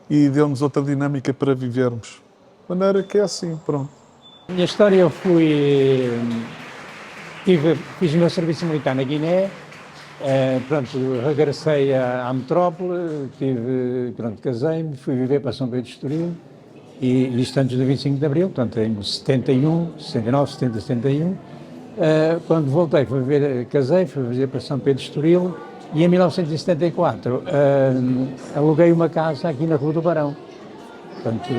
e deu-nos outra dinâmica para vivermos, de maneira que é assim, pronto. A minha história, eu fiz o meu serviço militar na Guiné, pronto, regressei à metrópole, casei-me, fui viver para São Pedro de Estoril, e isto antes do 25 de Abril, portanto em 71, 69, 70, 71. Quando voltei, casei, fui viver para São Pedro de Estoril, e em 1974 aluguei uma casa aqui na Rua do Barão. Portanto,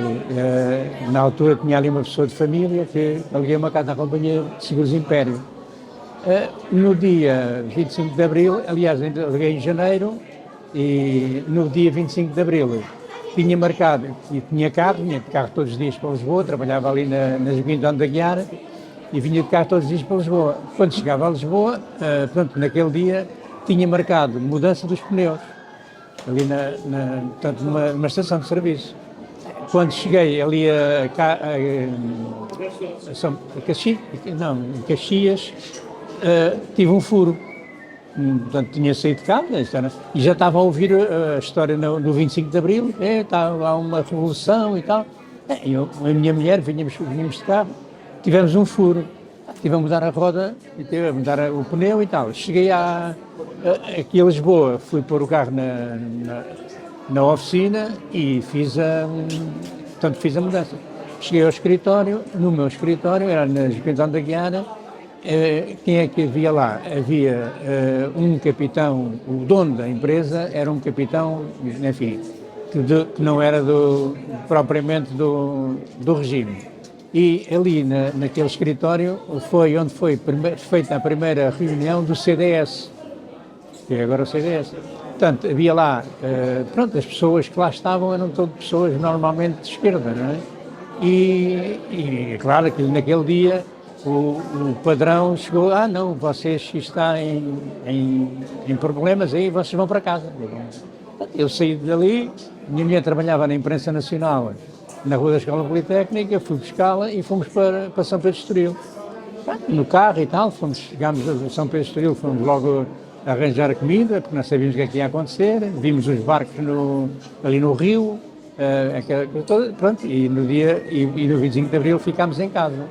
na altura tinha ali uma pessoa de família que aluguei uma casa na Companhia de Seguros Império. No dia 25 de Abril, aliás, ainda aluguei em janeiro, e no dia 25 de Abril tinha marcado, e tinha carro todos os dias para Lisboa, trabalhava ali na Joaquim de Aguiar, e vinha de carro todos os dias para Lisboa. Quando chegava a Lisboa, portanto, naquele dia, tinha marcado mudança dos pneus, ali portanto, numa estação de serviço. Quando cheguei ali em Caxias, tive um furo. Portanto, tinha saído de casa e já estava a ouvir a história no 25 de Abril, estava lá uma revolução e tal. Eu, a minha mulher, vinhamos de carro, tivemos um furo, tive a mudar a roda, tive a mudar o pneu e tal. Cheguei aqui a Lisboa, fui pôr o carro na oficina e fiz a mudança. Cheguei ao escritório, no meu escritório, era na Joaquim de Aguiar. Quem é que havia lá? Havia um capitão, o dono da empresa era um capitão, enfim, que não era propriamente do regime. E ali naquele escritório foi onde foi feita a primeira reunião do CDS, que é agora o CDS. Portanto, havia lá, as pessoas que lá estavam eram todas pessoas normalmente de esquerda, não é? E claro que naquele dia o padrão chegou, não, vocês estão em problemas aí, vocês vão para casa. Eu saí dali, minha mulher trabalhava na imprensa nacional, na Rua da Escola Politécnica, fui buscá-la e fomos para São Pedro de Estoril. No carro e tal, chegámos a São Pedro de Estoril, fomos logo arranjar comida, porque não sabíamos o que é que ia acontecer, vimos os barcos ali no rio, pronto, e no 25 de Abril ficámos em casa.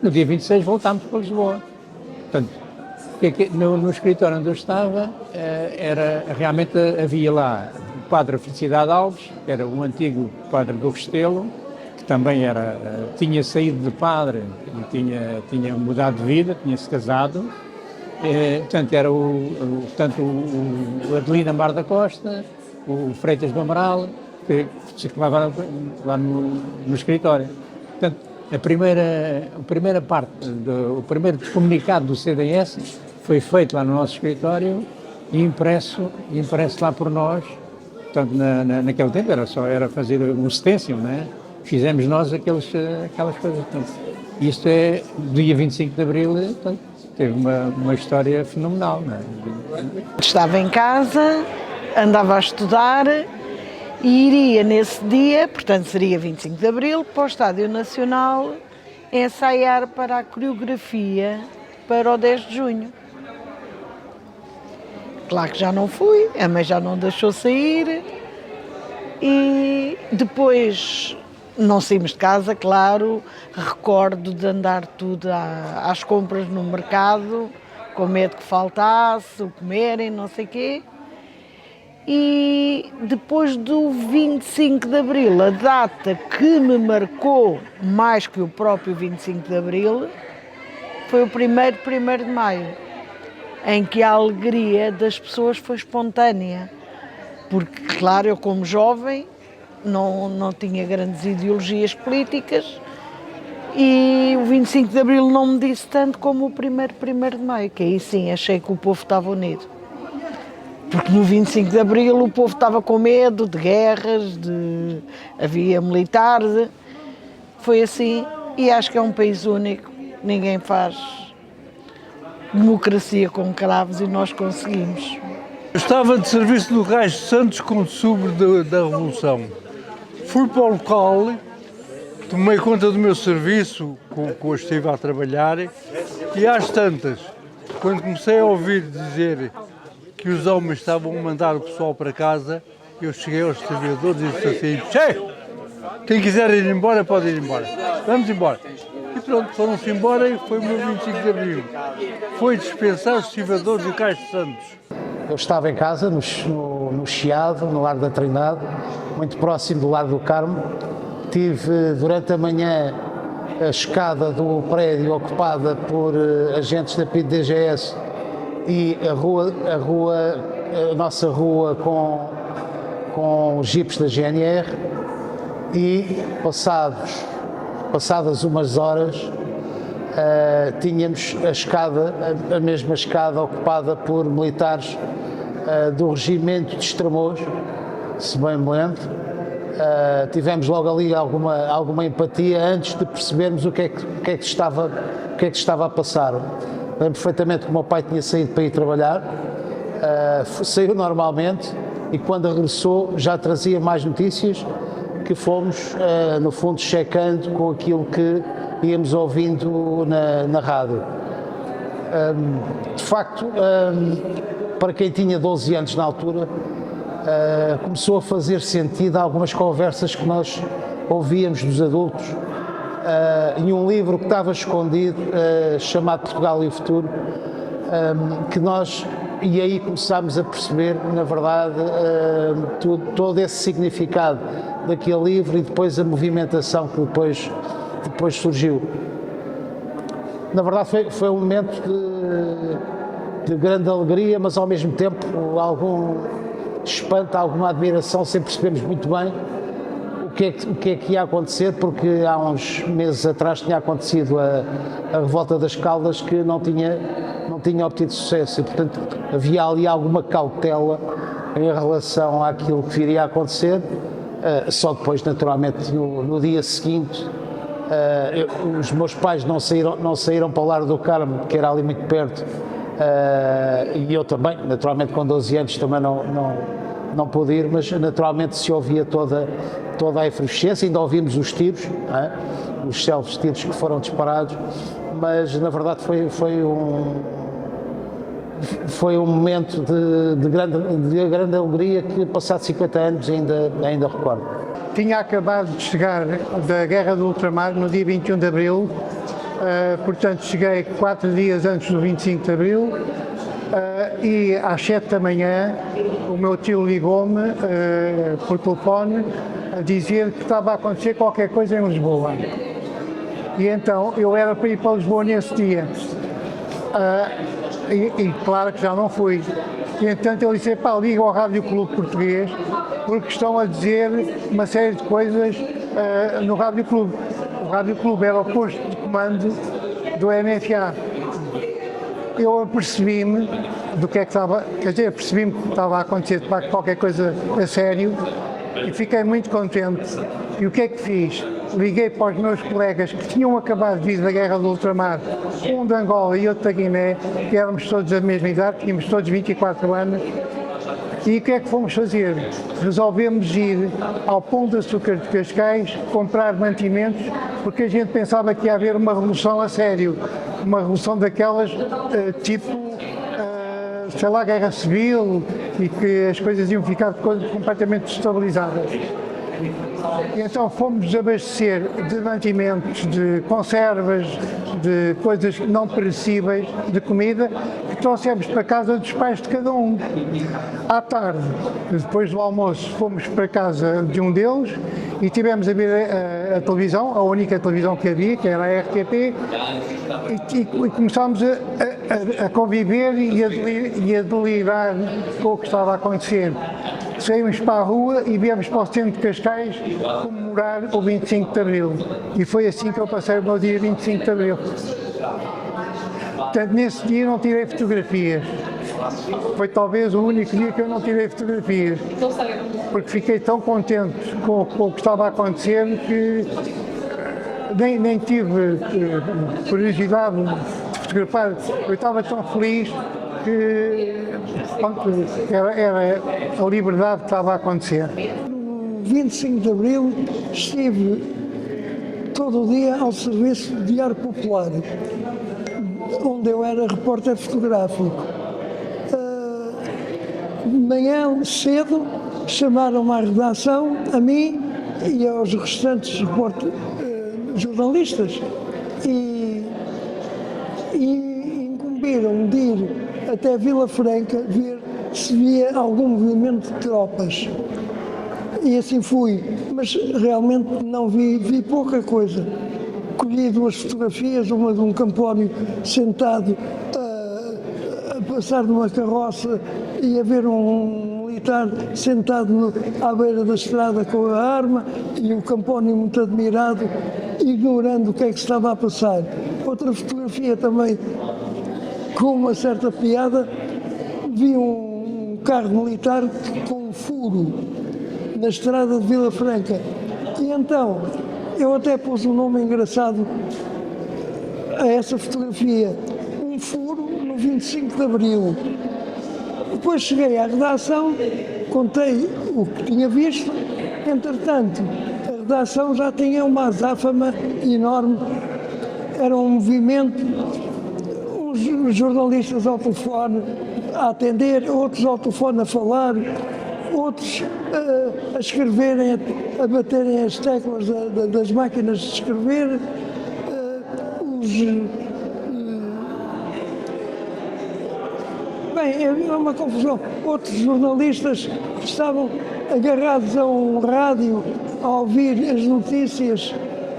No dia 26 voltámos para Lisboa. Portanto, no escritório onde eu estava, realmente havia lá o padre Felicidade Alves, que era o antigo padre do Restelo, que também tinha saído de padre e tinha mudado de vida, tinha-se casado. Portanto, era o Adelino Ambar da Costa, o Freitas do Amaral, que circulava lá no escritório. Portanto, a primeira parte, o primeiro comunicado do CDS foi feito lá no nosso escritório e impresso lá por nós. Portanto, naquele tempo era fazer um stencil, não é? Fizemos nós aquelas coisas. Portanto, isto é do dia 25 de Abril, portanto, teve uma história fenomenal, não é? Estava em casa, andava a estudar e iria nesse dia, portanto seria 25 de Abril, para o Estádio Nacional ensaiar para a coreografia para o 10 de junho. Claro que já não fui, a mãe já não deixou sair e depois não saímos de casa, claro, recordo de andar tudo às compras no mercado, com medo que faltasse, o comerem, não sei o quê. E depois do 25 de Abril, a data que me marcou mais que o próprio 25 de Abril, foi o 1º de Maio. em que a alegria das pessoas foi espontânea. Porque, claro, eu como jovem não tinha grandes ideologias políticas e o 25 de Abril não me disse tanto como o 1º de Maio, que aí sim achei que o povo estava unido. Porque no 25 de Abril o povo estava com medo de guerras, havia militares, foi assim, e acho que é um país único, ninguém faz democracia com cravos e nós conseguimos. Eu estava de serviço no Cais de Santos com outubro da Revolução. Fui para o local, tomei conta do meu serviço, com o que estive a trabalhar, e às tantas, quando comecei a ouvir dizer que os homens estavam a mandar o pessoal para casa, eu cheguei aos trabalhadores e disse assim: "Che, quem quiser ir embora pode ir embora, vamos embora." E pronto, foram-se embora e foi o meu 25 de Abril. Foi dispensar os estivadores do Cais de Santos. Eu estava em casa, no Chiado, no Largo da Trindade, muito próximo do Largo do Carmo. Tive durante a manhã a escada do prédio ocupada por agentes da PIDE-DGS e a nossa rua com jipes da GNR, e passadas umas horas tínhamos a mesma escada ocupada por militares do Regimento de Estremoz, se bem me lembro. Tivemos logo ali alguma empatia antes de percebermos o que é que estava a passar. Lembro perfeitamente que o meu pai tinha saído para ir trabalhar, saiu normalmente e quando regressou já trazia mais notícias que fomos, no fundo, checando com aquilo que íamos ouvindo na rádio. De facto, para quem tinha 12 anos na altura, começou a fazer sentido algumas conversas que nós ouvíamos dos adultos em um livro que estava escondido, chamado Portugal e o Futuro, e aí começámos a perceber, na verdade, todo esse significado daquele livro e depois a movimentação que depois surgiu. Na verdade foi um momento de grande alegria, mas ao mesmo tempo algum espanto, alguma admiração, sem percebermos muito bem o que é que ia acontecer, porque há uns meses atrás tinha acontecido a Revolta das Caldas, que não tinha obtido sucesso e, portanto, havia ali alguma cautela em relação àquilo que viria a acontecer. Só depois, naturalmente, no dia seguinte, os meus pais não saíram para o Largo do Carmo, que era ali muito perto, e eu também, naturalmente, com 12 anos também não pude ir, mas naturalmente se ouvia toda a efervescência, ainda ouvimos os tiros, os célebres tiros que foram disparados, mas na verdade foi um momento de grande alegria que, passados 50 anos, ainda recordo. Tinha acabado de chegar da Guerra do Ultramar no dia 21 de Abril, portanto cheguei 4 dias antes do 25 de Abril, e às 7 da manhã o meu tio ligou-me por telefone a dizer que estava a acontecer qualquer coisa em Lisboa. E então eu era para ir para Lisboa nesse dia. E claro que já não fui. E entanto ele disse: "Pá, liga ao Rádio Clube Português, porque estão a dizer uma série de coisas no Rádio Clube." O Rádio Clube era o posto de comando do MFA. Eu apercebi-me do que é que estava, percebi-me que estava a acontecer de facto qualquer coisa a sério e fiquei muito contente. E o que é que fiz? Liguei para os meus colegas que tinham acabado de vir da Guerra do Ultramar, um de Angola e outro da Guiné, que éramos todos da mesma idade, tínhamos todos 24 anos, e o que é que fomos fazer? Resolvemos ir ao Pão de Açúcar de Cascais comprar mantimentos, porque a gente pensava que ia haver uma revolução a sério, uma revolução daquelas sei lá, guerra civil, e que as coisas iam ficar completamente desestabilizadas. E então fomos abastecer de mantimentos, de conservas, de coisas não perecíveis, de comida, que trouxemos para casa dos pais de cada um. À tarde, depois do almoço, fomos para casa de um deles e tivemos a ver a televisão, a única televisão que havia, que era a RTP, e começámos a conviver e a delirar com o que estava a acontecer. Saímos para a rua e viemos para o centro de Cascais comemorar o 25 de Abril. E foi assim que eu passei o meu dia 25 de Abril. Portanto, nesse dia não tirei fotografias. Foi talvez o único dia que eu não tirei fotografias. Porque fiquei tão contente com o que estava a acontecer que nem tive curiosidade de fotografar. Eu estava tão feliz que era a liberdade que estava a acontecer. No 25 de Abril estive todo o dia ao serviço do Diário Popular, onde eu era repórter fotográfico. De manhã cedo chamaram-me à redação, a mim e aos restantes jornalistas, e incumbiram-me de ir até Vila Franca ver se via algum movimento de tropas. E assim fui, mas realmente não vi pouca coisa. Colhi 2 fotografias, uma de um Campónio sentado a passar numa carroça e a ver um militar sentado à beira da estrada com a arma, e o Campónio muito admirado, ignorando o que é que estava a passar. Outra fotografia também com uma certa piada, vi um carro militar com um furo na estrada de Vila Franca. E então, eu até pus um nome engraçado a essa fotografia, um furo no 25 de Abril. Depois cheguei à redação, contei o que tinha visto, entretanto, a redação já tinha uma azáfama enorme, era um movimento, uns jornalistas ao telefone a atender, outros ao telefone a falar, outros a escreverem, a baterem as teclas das máquinas de escrever, bem, é uma confusão. Outros jornalistas estavam agarrados a um rádio a ouvir as notícias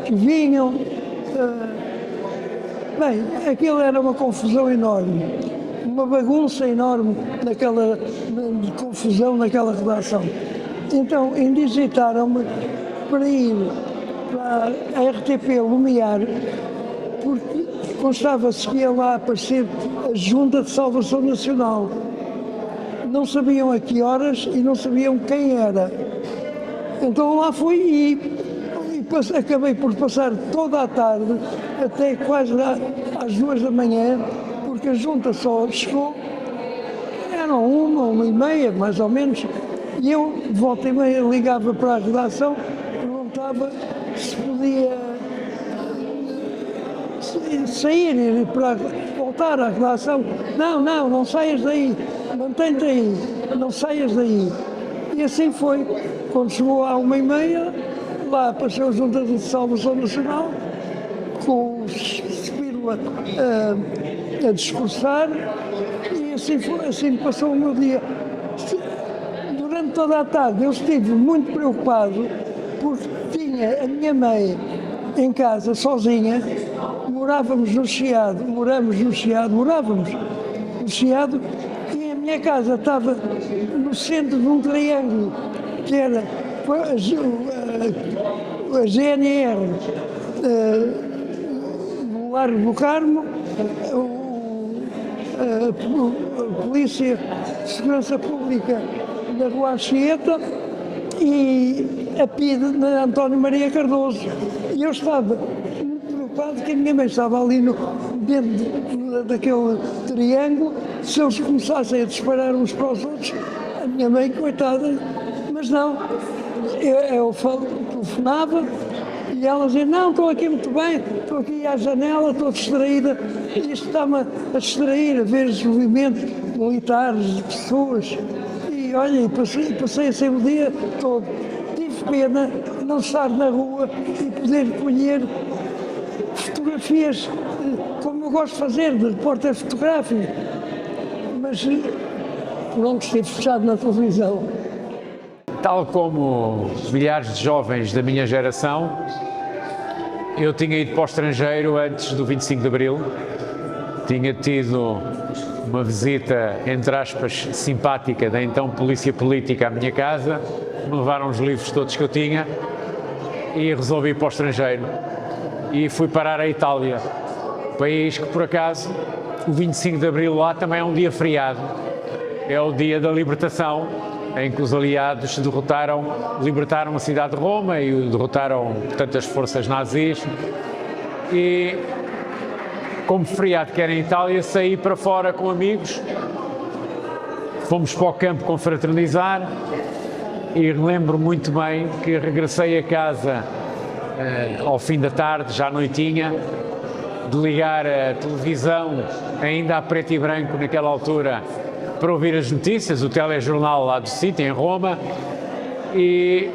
que vinham. Bem, aquilo era uma confusão enorme, uma bagunça enorme de confusão naquela redação. Então indigitaram-me para ir para a RTP Lumiar, porque constava-se que ia lá aparecer a Junta de Salvação Nacional. Não sabiam a que horas e não sabiam quem era. Então lá fui e acabei por passar toda a tarde, até quase às 2 da manhã, porque a junta só chegou, eram 1h30, mais ou menos, e eu, de volta e meia, ligava para a redação, perguntava se podia sair para voltar à redação. Não saias daí, mantém-te aí, não saias daí. E assim foi. Quando chegou à 1h30, lá apareceu a Junta de Salvação Nacional, com o Spírola a discursar, e assim passou o meu dia. Durante toda a tarde eu estive muito preocupado, porque tinha a minha mãe em casa, sozinha, morávamos no Chiado, e a minha casa estava no centro de um triângulo, que era a GNR no Largo do Carmo, a Polícia de Segurança Pública da Rua Anchieta e a PIDE na António Maria Cardoso. E eu estava muito preocupado que a minha mãe estava ali dentro daquele triângulo. Se eles começassem a disparar uns para os outros, a minha mãe, coitada, mas não. Eu telefonava e ela dizia: não, estou aqui muito bem, estou aqui à janela, estou distraída. E isto está-me a distrair, a ver os movimentos militares, de pessoas. E olha, passei assim o dia todo. Tive pena de não estar na rua e poder colher fotografias, como eu gosto de fazer, de repórter fotográfico. Mas pronto, estive fechado na televisão. Tal como milhares de jovens da minha geração, eu tinha ido para o estrangeiro antes do 25 de Abril. Tinha tido uma visita, entre aspas, simpática da então Polícia Política à minha casa. Me levaram os livros todos que eu tinha e resolvi ir para o estrangeiro. E fui parar à Itália, país que, por acaso, o 25 de Abril lá também é um dia feriado. É o dia da libertação, em que os aliados libertaram a cidade de Roma e derrotaram, portanto, as forças nazis. E, como feriado que era em Itália, saí para fora com amigos, fomos para o campo confraternizar e lembro muito bem que regressei a casa ao fim da tarde, já à noitinha, de ligar a televisão, ainda a preto e branco naquela altura, para ouvir as notícias, o telejornal lá do sítio, em Roma, e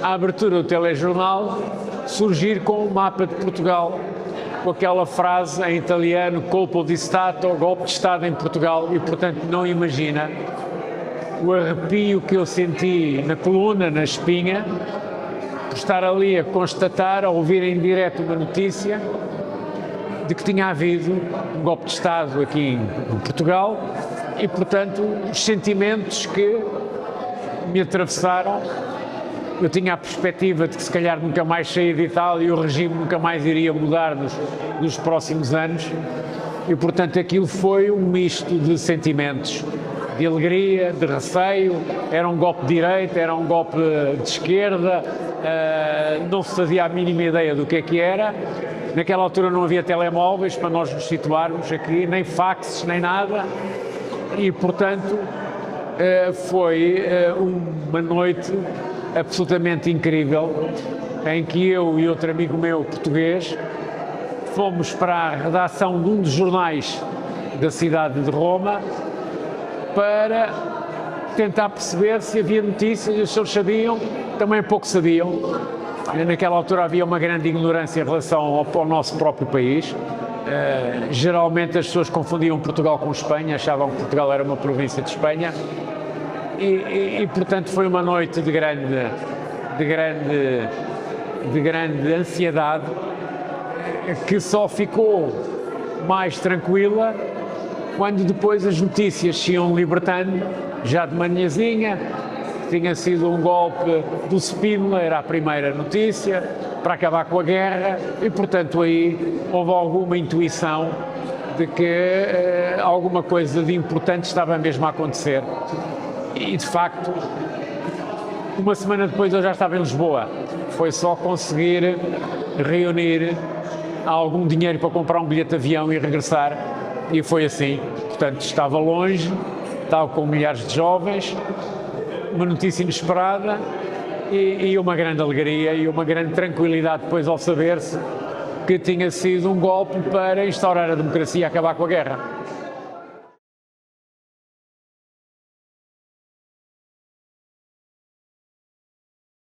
a abertura do telejornal surgir com o mapa de Portugal, com aquela frase em italiano, colpo di Stato, golpe de Estado em Portugal, e portanto não imagina o arrepio que eu senti na coluna, na espinha, por estar ali a constatar, a ouvir em direto uma notícia de que tinha havido um golpe de Estado aqui em Portugal e, portanto, os sentimentos que me atravessaram. Eu tinha a perspectiva de que se calhar nunca mais saía de Itália e o regime nunca mais iria mudar nos próximos anos e, portanto, aquilo foi um misto de sentimentos, de alegria, de receio. Era um golpe de direita, era um golpe de esquerda, não se fazia a mínima ideia do que era. Naquela altura não havia telemóveis para nós nos situarmos aqui, nem faxes, nem nada, e portanto foi uma noite absolutamente incrível, em que eu e outro amigo meu português fomos para a redação de um dos jornais da cidade de Roma para tentar perceber se havia notícias, e os senhores sabiam, também pouco sabiam. Naquela altura havia uma grande ignorância em relação ao nosso próprio país. Geralmente as pessoas confundiam Portugal com Espanha, achavam que Portugal era uma província de Espanha. E portanto foi uma noite de grande ansiedade, que só ficou mais tranquila quando depois as notícias se iam libertando, já de manhãzinha. Tinha sido um golpe do Spínola, era a primeira notícia, para acabar com a guerra, e portanto aí houve alguma intuição de que alguma coisa de importante estava mesmo a acontecer. E de facto, uma semana depois eu já estava em Lisboa. Foi só conseguir reunir algum dinheiro para comprar um bilhete de avião e regressar, e foi assim. Portanto, estava longe, estava com milhares de jovens, uma notícia inesperada e uma grande alegria e uma grande tranquilidade depois ao saber-se que tinha sido um golpe para instaurar a democracia e acabar com a guerra.